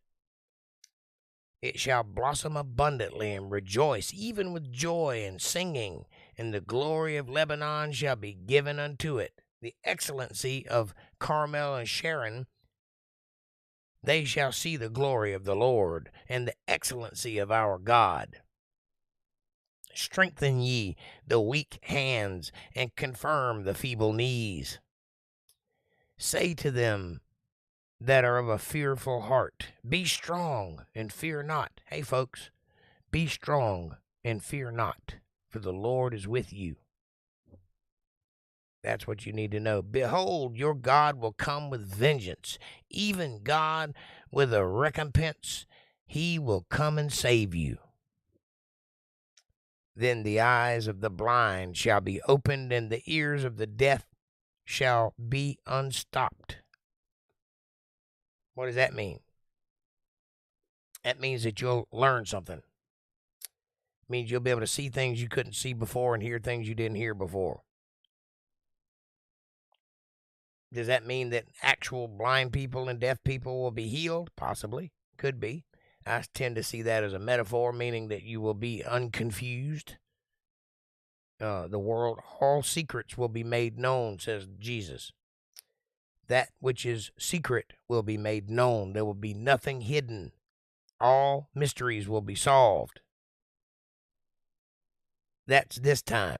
It shall blossom abundantly and rejoice, even with joy and singing, and the glory of Lebanon shall be given unto it. The excellency of Carmel and Sharon, they shall see the glory of the Lord, and the excellency of our God. Strengthen ye the weak hands, and confirm the feeble knees. Say to them that are of a fearful heart, be strong and fear not. Hey folks, be strong and fear not, for the Lord is with you. That's what you need to know. Behold, your God will come with vengeance, even God with a recompense. He will come and save you. Then the eyes of the blind shall be opened, and the ears of the deaf shall be unstopped. What does that mean? That means that you'll learn something. It means you'll be able to see things you couldn't see before and hear things you didn't hear before. Does that mean that actual blind people and deaf people will be healed? Possibly. Could be. I tend to see that as a metaphor, meaning that you will be unconfused. The world, all secrets will be made known, says Jesus. That which is secret will be made known. There will be nothing hidden. All mysteries will be solved. That's this time.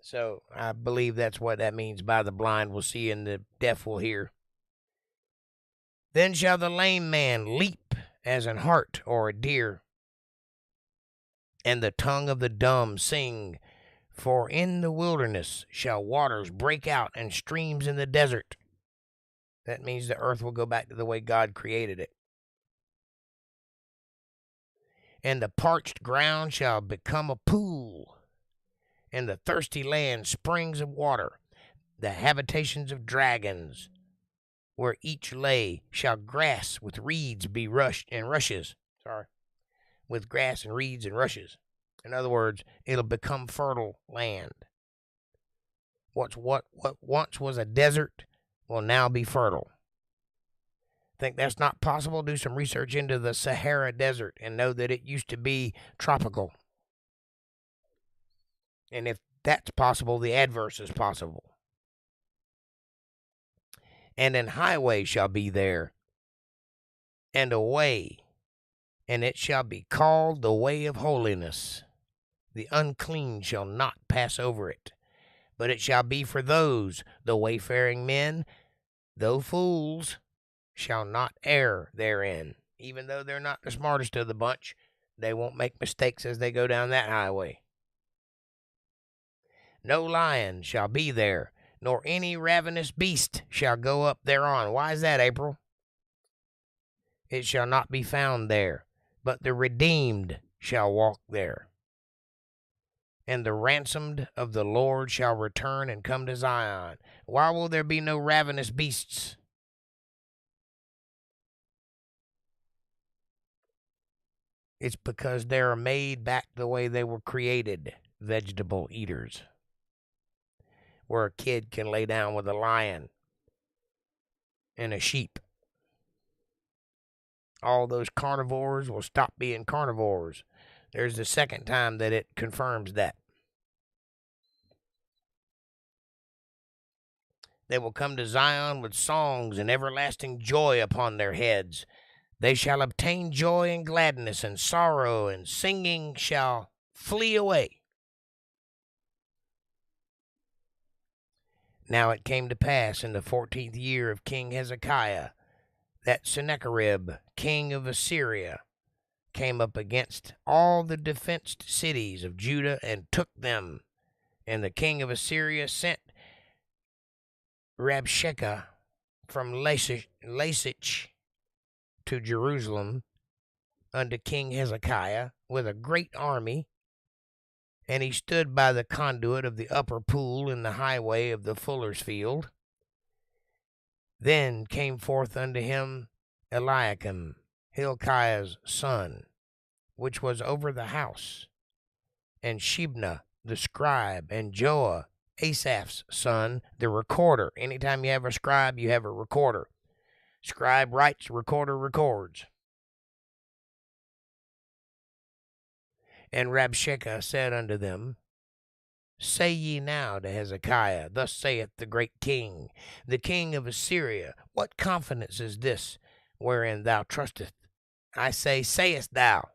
So I believe that's what that means by the blind will see and the deaf will hear. Then shall the lame man leap as an hart or a deer, and the tongue of the dumb sing. For in the wilderness shall waters break out and streams in the desert. That means the earth will go back to the way God created it. And the parched ground shall become a pool, and the thirsty land springs of water. The habitations of dragons, where each lay, shall grass with reeds be rushes. With grass and reeds and rushes. In other words, it'll become fertile land. What once was a desert will now be fertile. Think that's not possible? Do some research into the Sahara Desert and know that it used to be tropical. And if that's possible, the adverse is possible. And an highway shall be there, and a way, and it shall be called the way of holiness. The unclean shall not pass over it, but it shall be for those, the wayfaring men, though fools, shall not err therein. Even though they're not the smartest of the bunch, they won't make mistakes as they go down that highway. No lion shall be there, nor any ravenous beast shall go up thereon. Why is that, April? It shall not be found there, but the redeemed shall walk there. And the ransomed of the Lord shall return and come to Zion. Why will there be no ravenous beasts? It's because they are made back the way they were created, vegetable eaters. Where a kid can lay down with a lion and a sheep. All those carnivores will stop being carnivores. There's the second time that it confirms that. They will come to Zion with songs and everlasting joy upon their heads. They shall obtain joy and gladness, and sorrow and singing shall flee away. Now it came to pass in the 14th year of King Hezekiah that Sennacherib, king of Assyria, came up against all the defenced cities of Judah and took them. And the king of Assyria sent Rabshakeh from Lachish to Jerusalem unto King Hezekiah with a great army. And he stood by the conduit of the upper pool in the highway of the fuller's field. Then came forth unto him Eliakim, Hilkiah's son, which was over the house, and Shebna the scribe, and Joah, Asaph's son, the recorder. Anytime you have a scribe, you have a recorder. Scribe writes, recorder records. And Rabshakeh said unto them, Say ye now to Hezekiah, Thus saith the great king, the king of Assyria, What confidence is this wherein thou trustest? I say, sayest thou.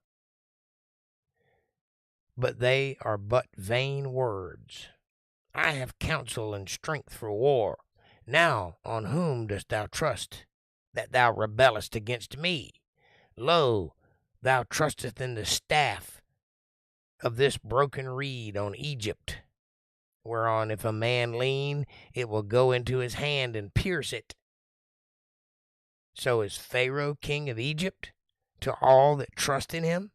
But they are but vain words. I have counsel and strength for war. Now on whom dost thou trust, that thou rebellest against me? Lo, thou trustest in the staff of this broken reed on Egypt, whereon if a man lean, it will go into his hand and pierce it. So is Pharaoh king of Egypt to all that trust in him?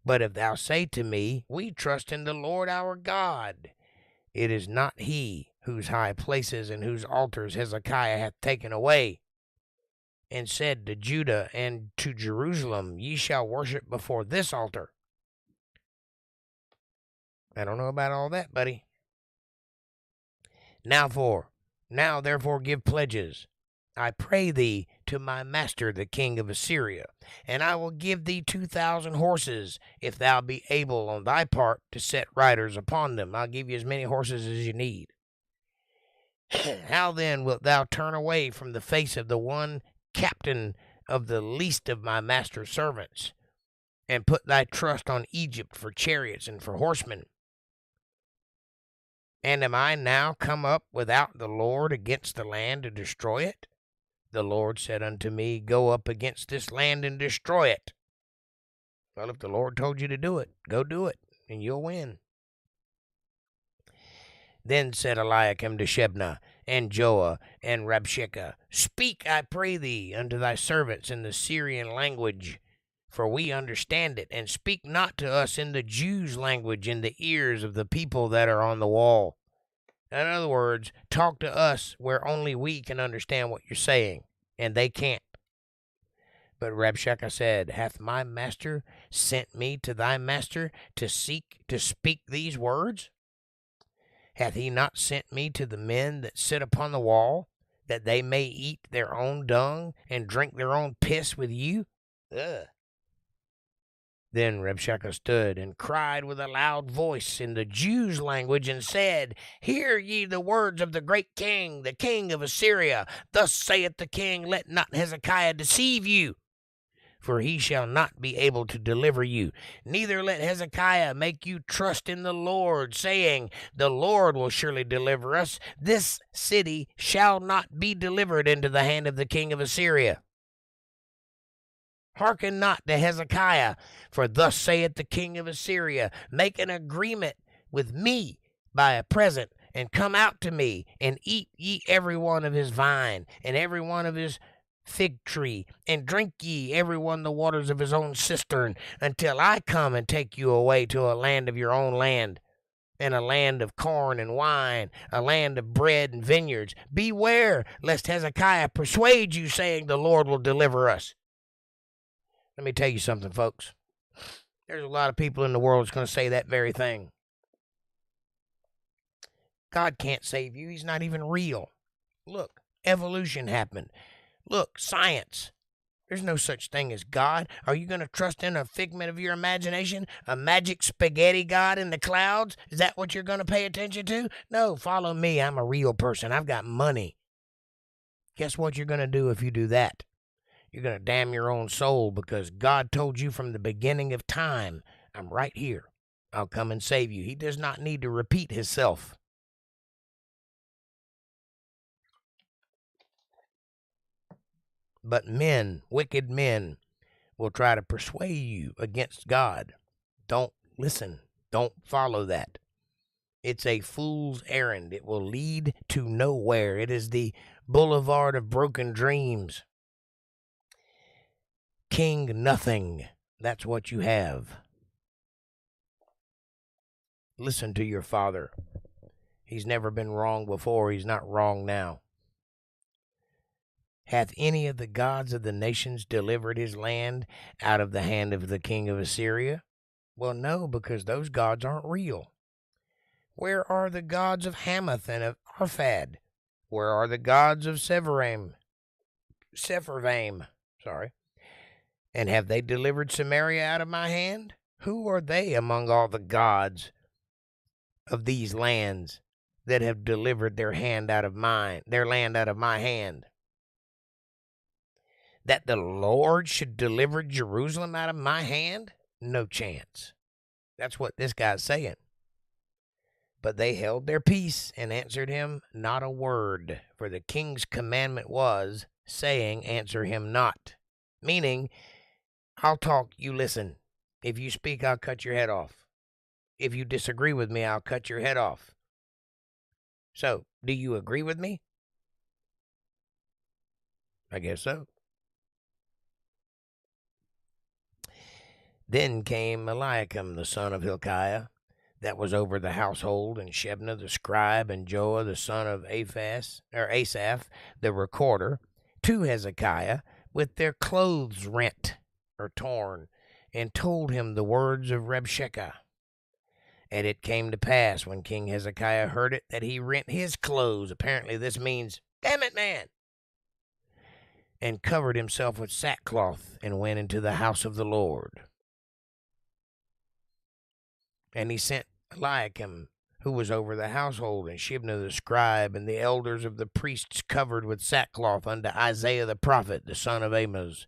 But if thou say to me, We trust in the Lord our God, it is not he whose high places and whose altars Hezekiah hath taken away, and said to Judah and to Jerusalem, Ye shall worship before this altar. I don't know about all that, buddy. Now therefore give pledges, I pray thee, to my master the king of Assyria, and I will give thee 2,000 horses, if thou be able on thy part to set riders upon them. I'll give you as many horses as you need. How then wilt thou turn away from the face of the one captain of the least of my master's servants, and put thy trust on Egypt for chariots and for horsemen? And am I now come up without the Lord against the land to destroy it? The Lord said unto me, Go up against this land and destroy it. Well, if the Lord told you to do it, go do it, and you'll win. Then said Eliakim to Shebna, and Joah, and Rabshakeh, Speak, I pray thee, unto thy servants in the Syrian language, for we understand it, and speak not to us in the Jews' language in the ears of the people that are on the wall. In other words, talk to us where only we can understand what you're saying, and they can't. But Rabshakeh said, Hath my master sent me to thy master to speak these words? Hath he not sent me to the men that sit upon the wall, that they may eat their own dung and drink their own piss with you? Ugh. Then Rabshakeh stood and cried with a loud voice in the Jews' language and said, Hear ye the words of the great king, the king of Assyria. Thus saith the king, Let not Hezekiah deceive you, for he shall not be able to deliver you. Neither let Hezekiah make you trust in the Lord, saying, The Lord will surely deliver us. This city shall not be delivered into the hand of the king of Assyria. Hearken not to Hezekiah, for thus saith the king of Assyria, Make an agreement with me by a present, and come out to me, and eat ye every one of his vine, and every one of his fig tree, and drink ye every one the waters of his own cistern, until I come and take you away to a land of your own land, and a land of corn and wine, a land of bread and vineyards. Beware lest Hezekiah persuade you, saying, The Lord will deliver us. Let me tell you something, folks. There's a lot of people in the world that's going to say that very thing. God can't save you. He's not even real. Look, evolution happened. Look, science. There's no such thing as God. Are you going to trust in a figment of your imagination? A magic spaghetti God in the clouds? Is that what you're going to pay attention to? No, follow me. I'm a real person. I've got money. Guess what you're going to do if you do that? You're going to damn your own soul, because God told you from the beginning of time, I'm right here. I'll come and save you. He does not need to repeat himself. But men, wicked men, will try to persuade you against God. Don't listen. Don't follow that. It's a fool's errand. It will lead to nowhere. It is the boulevard of broken dreams. King nothing. That's what you have. Listen to your father. He's never been wrong before. He's not wrong now. Hath any of the gods of the nations delivered his land out of the hand of the king of Assyria? Well, no, because those gods aren't real. Where are the gods of Hamath and of Arphad? Where are the gods of Sepharvaim? And have they delivered Samaria out of my hand? Who are they among all the gods of these lands that have delivered their land out of my hand? That the Lord should deliver Jerusalem out of my hand? No chance. That's what this guy's saying. But they held their peace and answered him not a word, for the king's commandment was, saying, Answer him not. Meaning, I'll talk, you listen. If you speak, I'll cut your head off. If you disagree with me, I'll cut your head off. So, do you agree with me? I guess so. Then came Eliakim the son of Hilkiah, that was over the household, and Shebna the scribe, and Joah the son of Asaph the recorder, to Hezekiah, with their clothes rent or torn, and told him the words of Rabshakeh. And it came to pass, when King Hezekiah heard it, that he rent his clothes. Apparently this means, damn it, man. and covered himself with sackcloth, and went into the house of the Lord. And he sent Eliakim, who was over the household, and Shebna the scribe, and the elders of the priests covered with sackcloth unto Isaiah the prophet, the son of Amoz.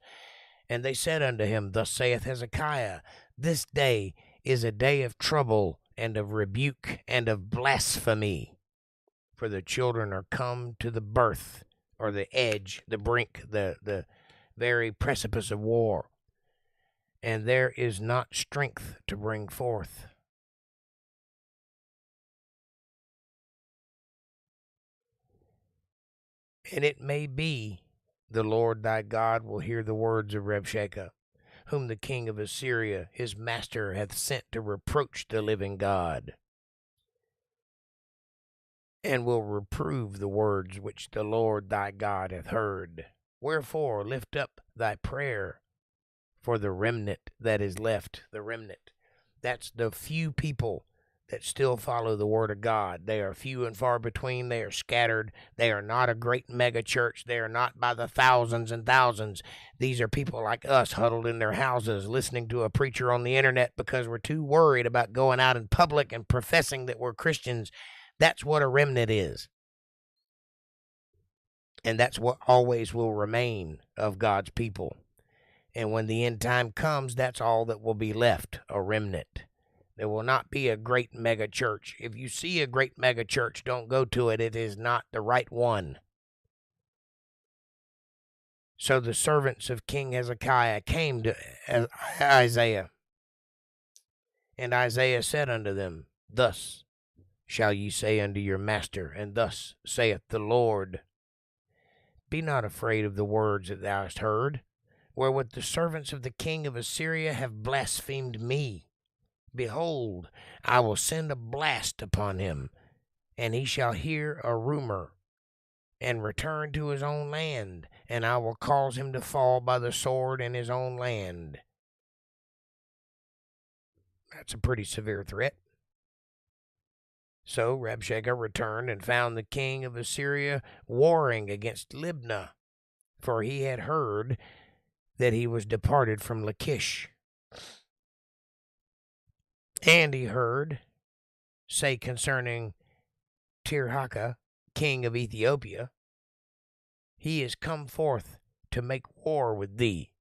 And they said unto him, Thus saith Hezekiah, This day is a day of trouble, and of rebuke, and of blasphemy. For the children are come to the birth, or the edge, the brink, the very precipice of war. And there is not strength to bring forth. And it may be the Lord thy God will hear the words of Rabshakeh, whom the king of Assyria, his master, hath sent to reproach the living God, and will reprove the words which the Lord thy God hath heard. Wherefore lift up thy prayer for the remnant that is left. The remnant. That's the few people that still follow the word of God. They are few and far between. They are scattered. They are not a great mega church. They are not by the thousands and thousands. These are people like us huddled in their houses listening to a preacher on the internet because we're too worried about going out in public and professing that we're Christians. That's what a remnant is. And that's what always will remain of God's people. And when the end time comes, that's all that will be left, a remnant. There will not be a great mega church. If you see a great mega church, don't go to it. It is not the right one. So the servants of King Hezekiah came to Isaiah. And Isaiah said unto them, Thus shall ye say unto your master, and thus saith the Lord, Be not afraid of the words that thou hast heard, wherewith the servants of the king of Assyria have blasphemed me. Behold, I will send a blast upon him, and he shall hear a rumor, and return to his own land, and I will cause him to fall by the sword in his own land. That's a pretty severe threat. So Rabshakeh returned and found the king of Assyria warring against Libnah, for he had heard that he was departed from Lachish. And he heard say concerning Tirhakah, king of Ethiopia, He is come forth to make war with thee.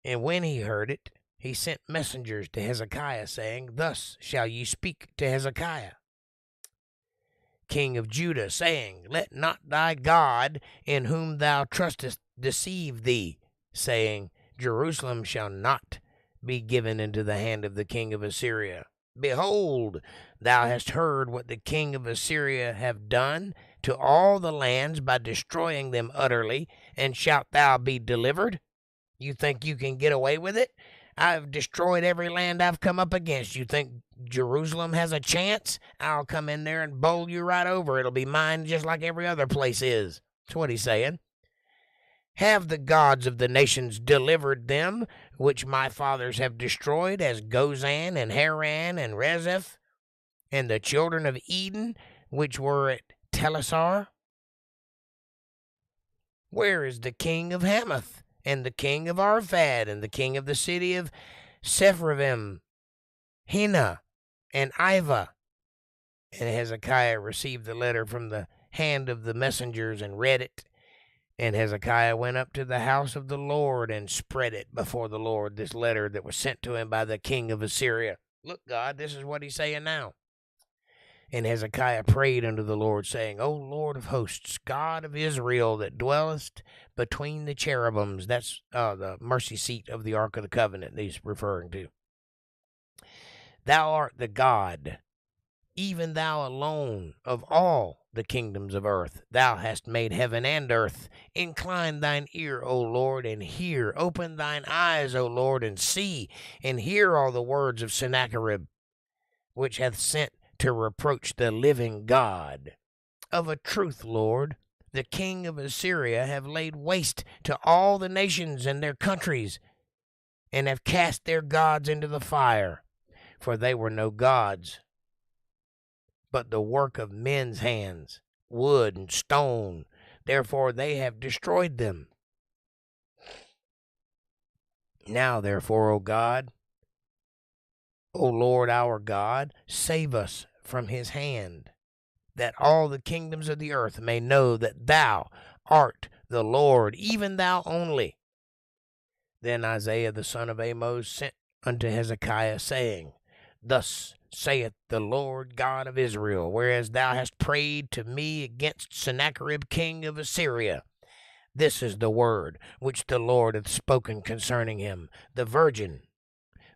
And when he heard it, he sent messengers to Hezekiah, saying, Thus shall ye speak to Hezekiah, king of Judah, saying, Let not thy God, in whom thou trustest, deceive thee, saying, Jerusalem shall not be given into the hand of the king of Assyria. Behold, thou hast heard what the king of Assyria have done to all the lands by destroying them utterly, and shalt thou be delivered? You think you can get away with it? I've destroyed every land I've come up against. You think Jerusalem has a chance? I'll come in there and bowl you right over. It'll be mine just like every other place is. That's what he's saying. Have the gods of the nations delivered them, which my fathers have destroyed, as Gozan and Haran and Rezeph, and the children of Eden, which were at Telassar? Where is the king of Hamath, and the king of Arphad, and the king of the city of Sepharvaim, Hena, and Iva? And Hezekiah received the letter from the hand of the messengers and read it. And Hezekiah went up to the house of the Lord and spread it before the Lord, this letter that was sent to him by the king of Assyria. Look, God, this is what he's saying now. And Hezekiah prayed unto the Lord, saying, O Lord of hosts, God of Israel, that dwellest between the cherubims. That's the mercy seat of the Ark of the Covenant he's referring to. Thou art the God, even thou alone, of all the kingdoms of earth. Thou hast made heaven and earth. Incline thine ear, O Lord, and hear. Open thine eyes, O Lord, and see, and hear all the words of Sennacherib, which hath sent to reproach the living God. Of a truth, Lord, the king of Assyria have laid waste to all the nations and their countries, and have cast their gods into the fire, for they were no gods, but the work of men's hands, wood and stone. Therefore they have destroyed them. Now, therefore, O God, O Lord our God, save us from his hand, that all the kingdoms of the earth may know that thou art the Lord, even thou only. Then Isaiah the son of Amos sent unto Hezekiah, saying, Thus saith the Lord God of Israel, whereas thou hast prayed to me against Sennacherib king of Assyria, this is the word which the Lord hath spoken concerning him. The virgin,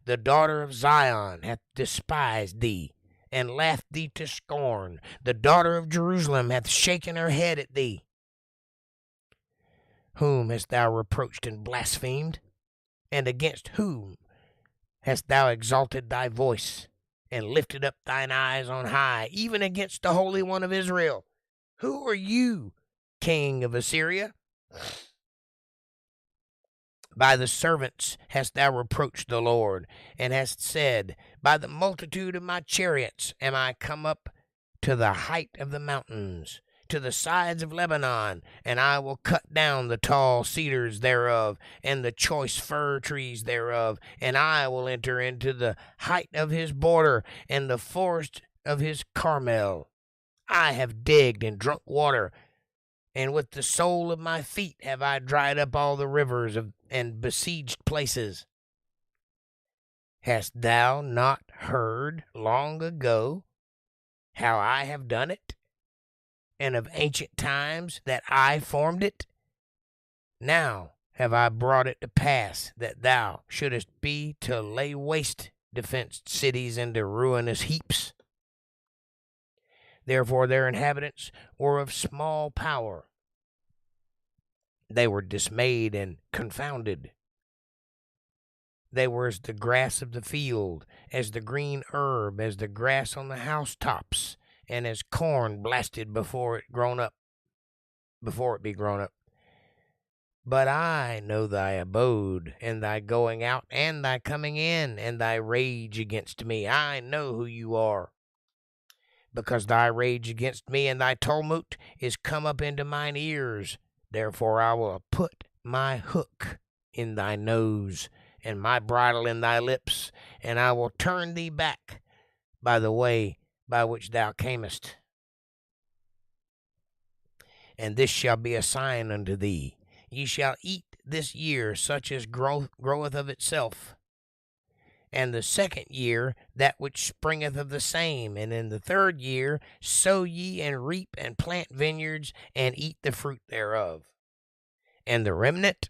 the daughter of Zion, hath despised thee, and laughed thee to scorn. The daughter of Jerusalem hath shaken her head at thee. Whom hast thou reproached and blasphemed? And against whom hast thou exalted thy voice, and lifted up thine eyes on high, even against the Holy One of Israel? Who are you, king of Assyria? By the servants hast thou reproached the Lord, and hast said, By the multitude of my chariots am I come up to the height of the mountains, to the sides of Lebanon, and I will cut down the tall cedars thereof, and the choice fir trees thereof, and I will enter into the height of his border, and the forest of his Carmel. I have digged and drunk water, and with the sole of my feet have I dried up all the rivers and besieged places. Hast thou not heard long ago how I have done it, and of ancient times that I formed it? Now have I brought it to pass that thou shouldest be to lay waste defenced cities into ruinous heaps. Therefore their inhabitants were of small power. They were dismayed and confounded. They were as the grass of the field, as the green herb, as the grass on the housetops, and as corn blasted before it be grown up. But I know thy abode, and thy going out, and thy coming in, and thy rage against me. I know who you are. Because thy rage against me and thy tumult is come up into mine ears, therefore I will put my hook in thy nose, and my bridle in thy lips, and I will turn thee back by the way by which thou camest. And this shall be a sign unto thee. Ye shall eat this year such as groweth of itself, and the second year that which springeth of the same, and in the third year sow ye and reap and plant vineyards, and eat the fruit thereof. And the remnant,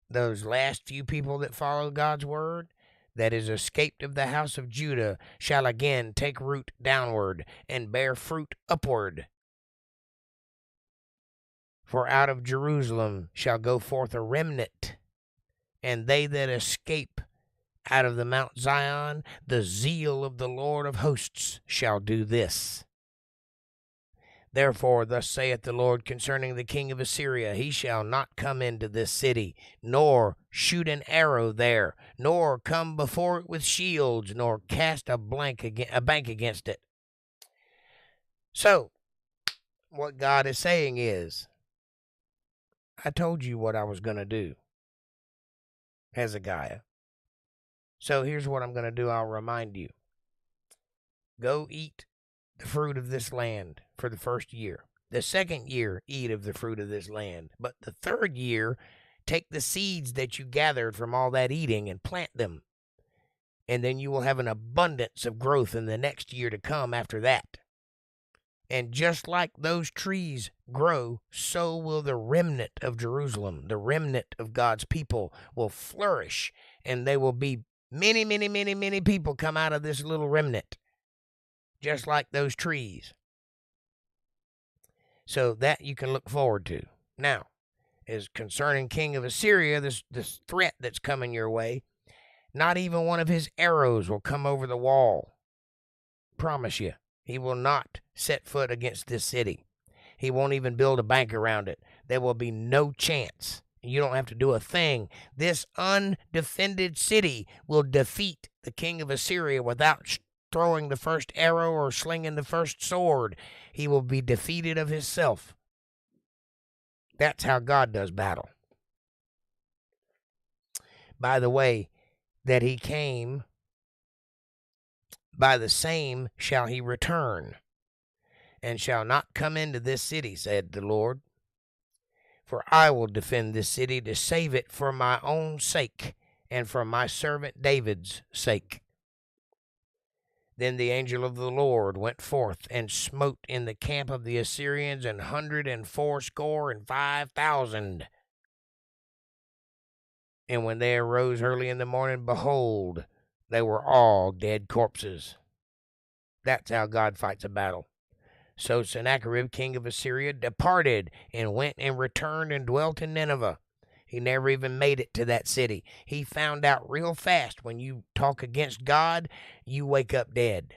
those last few people that follow God's word, that is escaped of the house of Judah, shall again take root downward, and bear fruit upward. For out of Jerusalem shall go forth a remnant, and they that escape out of the Mount Zion, the zeal of the Lord of hosts shall do this. Therefore, thus saith the Lord concerning the king of Assyria, he shall not come into this city, nor shoot an arrow there, nor come before it with shields, nor cast a bank against it. So, what God is saying is, I told you what I was going to do, Hezekiah. So here's what I'm going to do. I'll remind you. Go eat the fruit of this land for the first year. The second year, eat of the fruit of this land. But the third year, take the seeds that you gathered from all that eating and plant them. And then you will have an abundance of growth in the next year to come after that. And just like those trees grow, so will the remnant of Jerusalem, the remnant of God's people, will flourish, and they will be many, many, many, many people come out of this little remnant, just like those trees. So that you can look forward to. Now, as concerning king of Assyria, this threat that's coming your way, not even one of his arrows will come over the wall. Promise you, he will not set foot against this city. He won't even build a bank around it. There will be no chance. You don't have to do a thing. This undefended city will defeat the king of Assyria without throwing the first arrow or slinging the first sword. He will be defeated of himself. That's how God does battle. by the way that he came, by the same shall he return, and shall not come into this city, said the Lord. For I will defend this city to save it for my own sake and for my servant David's sake. Then the angel of the Lord went forth and smote in the camp of the Assyrians 185,000. And when they arose early in the morning, behold, they were all dead corpses. That's how God fights a battle. So Sennacherib, king of Assyria, departed and went and returned and dwelt in Nineveh. He never even made it to that city. He found out real fast when you talk against God, you wake up dead.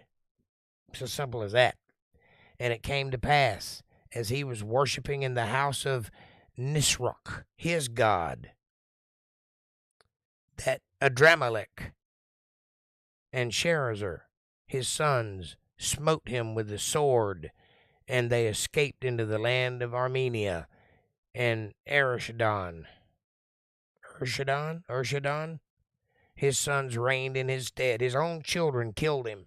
It's as simple as that. And it came to pass, as he was worshiping in the house of Nisroch, his god, that Adramelech and Sharezer, his sons, smote him with the sword, and they escaped into the land of Armenia and Urshadon. His sons reigned in his stead. His own children killed him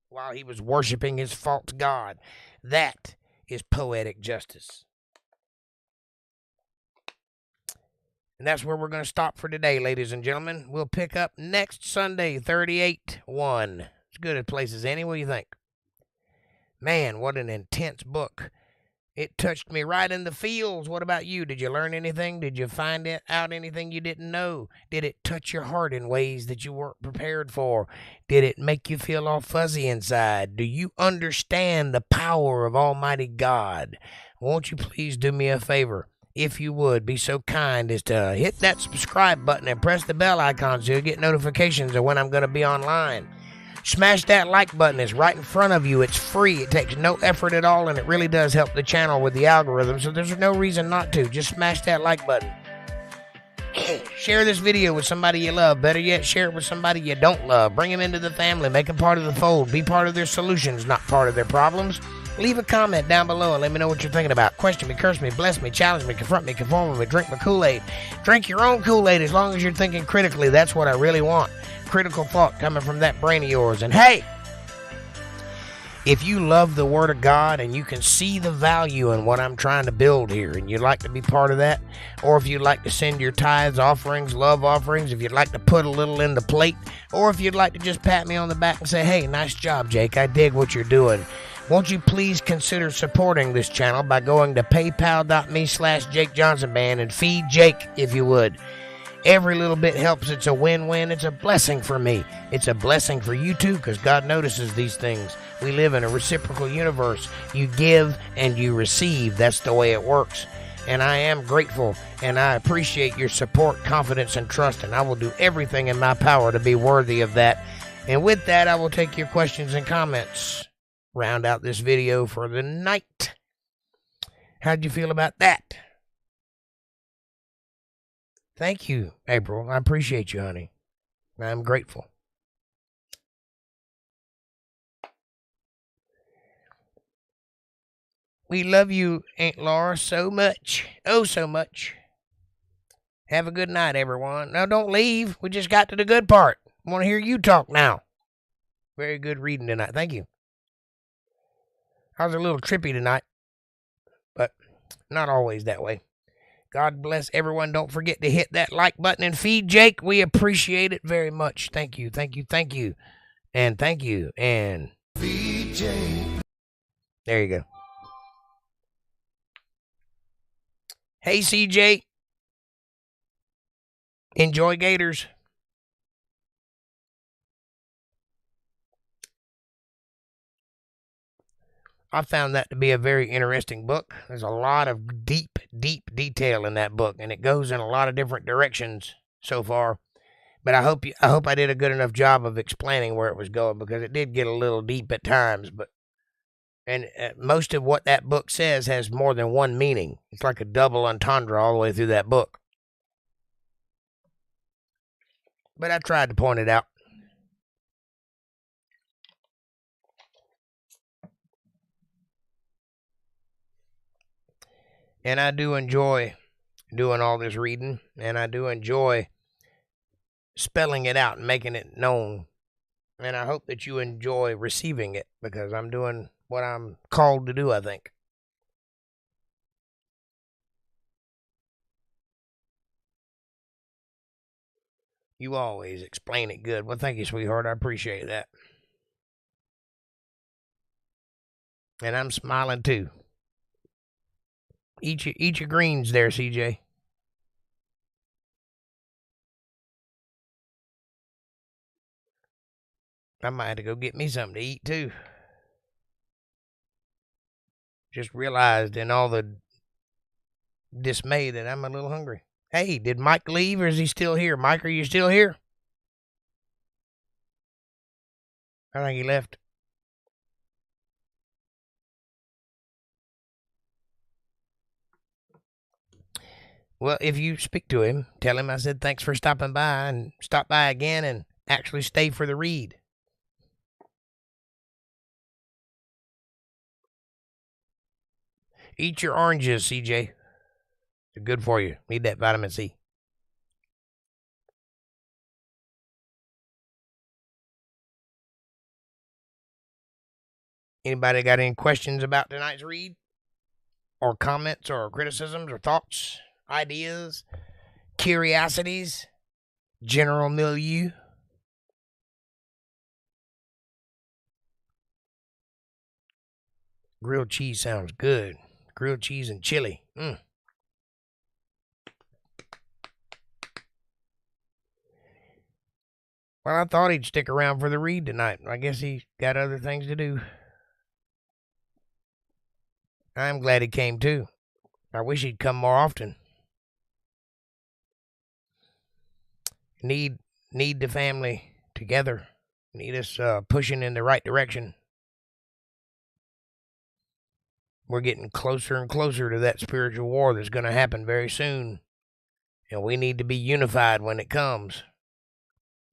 while he was worshiping his false god. That is poetic justice. And that's where we're going to stop for today, ladies and gentlemen. We'll pick up next Sunday, 38:1. It's good a place as any. What do you think? Man, what an intense book. It touched me right in the feels. What about you? Did you learn anything? Did you find out anything you didn't know? Did it touch your heart in ways that you weren't prepared for? Did it make you feel all fuzzy inside? Do you understand the power of Almighty God? Won't you please do me a favor? If you would, be so kind as to hit that subscribe button and press the bell icon so you'll get notifications of when I'm going to be online. Smash that like button. It's right in front of you. It's free. It takes no effort at all, and it really does help the channel with the algorithm, so there's no reason not to. Just smash that like button. Share this video with somebody you love. Better yet, share it with somebody you don't love. Bring them into the family. Make them part of the fold. Be part of their solutions, not part of their problems. Leave a comment down below and let me know what you're thinking about. Question me, curse me, bless me, challenge me, confront me, conform with me, drink my Kool-Aid. Drink your own Kool-Aid as long as you're thinking critically. That's what I really want. Critical thought coming from that brain of yours. And hey, if you love the Word of God and you can see the value in what I'm trying to build here and you'd like to be part of that, or if you'd like to send your tithes, offerings, love offerings, if you'd like to put a little in the plate, or if you'd like to just pat me on the back and say, hey, nice job, Jake, I dig what you're doing, won't you please consider supporting this channel by going to paypal.me/JakeJohnsonBand and feed Jake if you would. Every little bit helps. It's a win-win. It's a blessing for me. It's a blessing for you too, because God notices these things. We live in a reciprocal universe. You give and you receive. That's the way it works. And I am grateful, and I appreciate your support, confidence, and trust, and I will do everything in my power to be worthy of that. And with that, I will take your questions and comments. Round out this video for the night. How'd you feel about that? Thank you, April. I appreciate you, honey. I'm grateful. We love you, Aunt Laura, so much. Oh, so much. Have a good night, everyone. Now, don't leave. We just got to the good part. I want to hear you talk now. Very good reading tonight. Thank you. I was a little trippy tonight, but not always that way. God bless everyone. Don't forget to hit that like button and feed Jake. We appreciate it very much. Thank you, thank you, thank you. And thank you. And feed Jake. There you go. Hey, CJ. Enjoy Gators. I found that to be a very interesting book. There's a lot of deep detail in that book, and it goes in a lot of different directions so far. But I hope I did a good enough job of explaining where it was going, because it did get a little deep at times. And most of what that book says has more than one meaning. It's like a double entendre all the way through that book. But I tried to point it out. And I do enjoy doing all this reading, and I do enjoy spelling it out and making it known. And I hope that you enjoy receiving it, because I'm doing what I'm called to do, I think. You always explain it good. Well, thank you, sweetheart. I appreciate that. And I'm smiling too. Eat your greens there, CJ. I might have to go get me something to eat too. Just realized in all the dismay that I'm a little hungry. Hey, did Mike leave, or is he still here? Mike, are you still here? I think he left. Well, if you speak to him, tell him I said thanks for stopping by, and stop by again and actually stay for the read. Eat your oranges, CJ. They're good for you. Need that vitamin C. Anybody got any questions about tonight's read? Or comments or criticisms or thoughts, ideas, curiosities, general milieu? Grilled cheese sounds good. Grilled cheese and chili. Well, I thought he'd stick around for the read tonight. I guess he got other things to do. I'm glad he came too. I wish he'd come more often. Need the family together. Need us pushing in the right direction. We're getting closer and closer to that spiritual war that's going to happen very soon. And we need to be unified when it comes.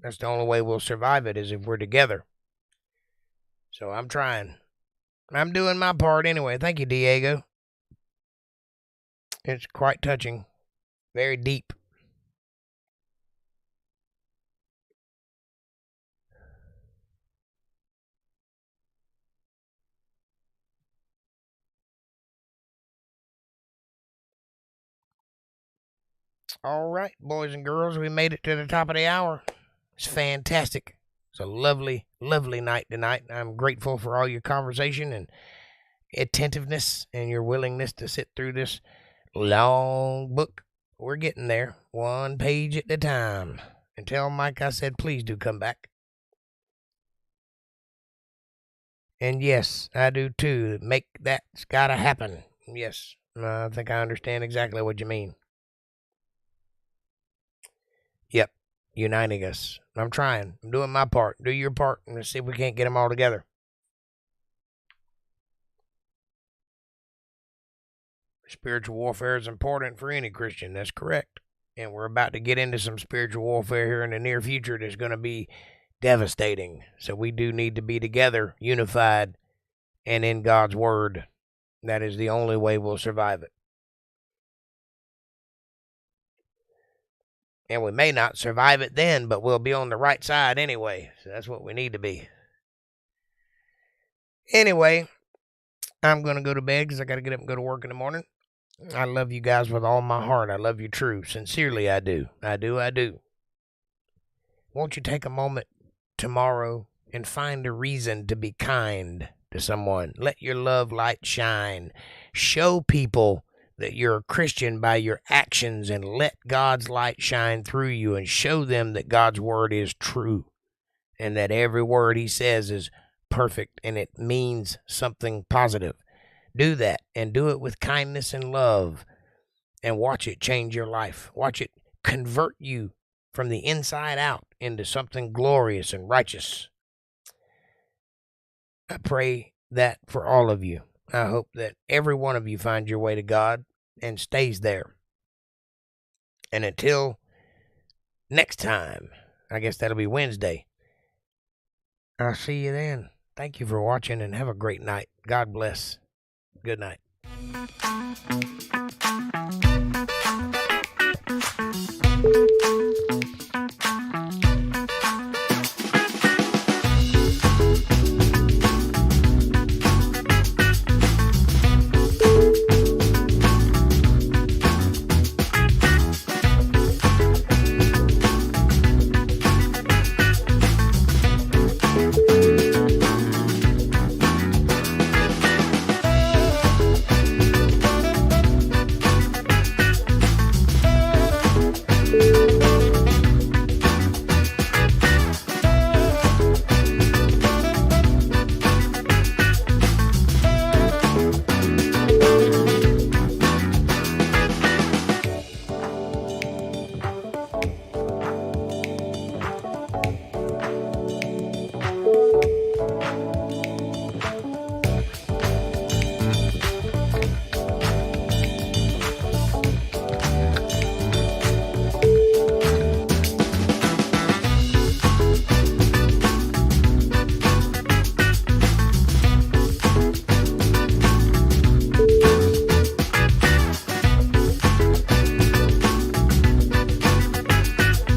That's the only way we'll survive it, is if we're together. So I'm trying. I'm doing my part anyway. Thank you, Diego. It's quite touching. Very deep. All right, boys and girls, we made it to the top of the hour. It's fantastic. It's a lovely, lovely night tonight. I'm grateful for all your conversation and attentiveness and your willingness to sit through this long book. We're getting there, one page at a time. And tell Mike I said please do come back. And yes, I do too. Make that's gotta happen. Yes, I think I understand exactly what you mean. Yep, uniting us. I'm trying. I'm doing my part. Do your part, and let's see if we can't get them all together. Spiritual warfare is important for any Christian. That's correct. And we're about to get into some spiritual warfare here in the near future that's going to be devastating. So we do need to be together, unified, and in God's word. That is the only way we'll survive it. And we may not survive it then, but we'll be on the right side anyway. So that's what we need to be. Anyway, I'm going to go to bed because I got to get up and go to work in the morning. I love you guys with all my heart. I love you true. Sincerely, I do. I do. Won't you take a moment tomorrow and find a reason to be kind to someone? Let your love light shine. Show people that you're a Christian by your actions, and let God's light shine through you, and show them that God's word is true and that every word he says is perfect and it means something positive. Do that, and do it with kindness and love, and watch it change your life. Watch it convert you from the inside out into something glorious and righteous. I pray that for all of you. I hope that every one of you finds your way to God and stays there. And until next time, I guess that'll be Wednesday. I'll see you then. Thank you for watching, and have a great night. God bless. Good night.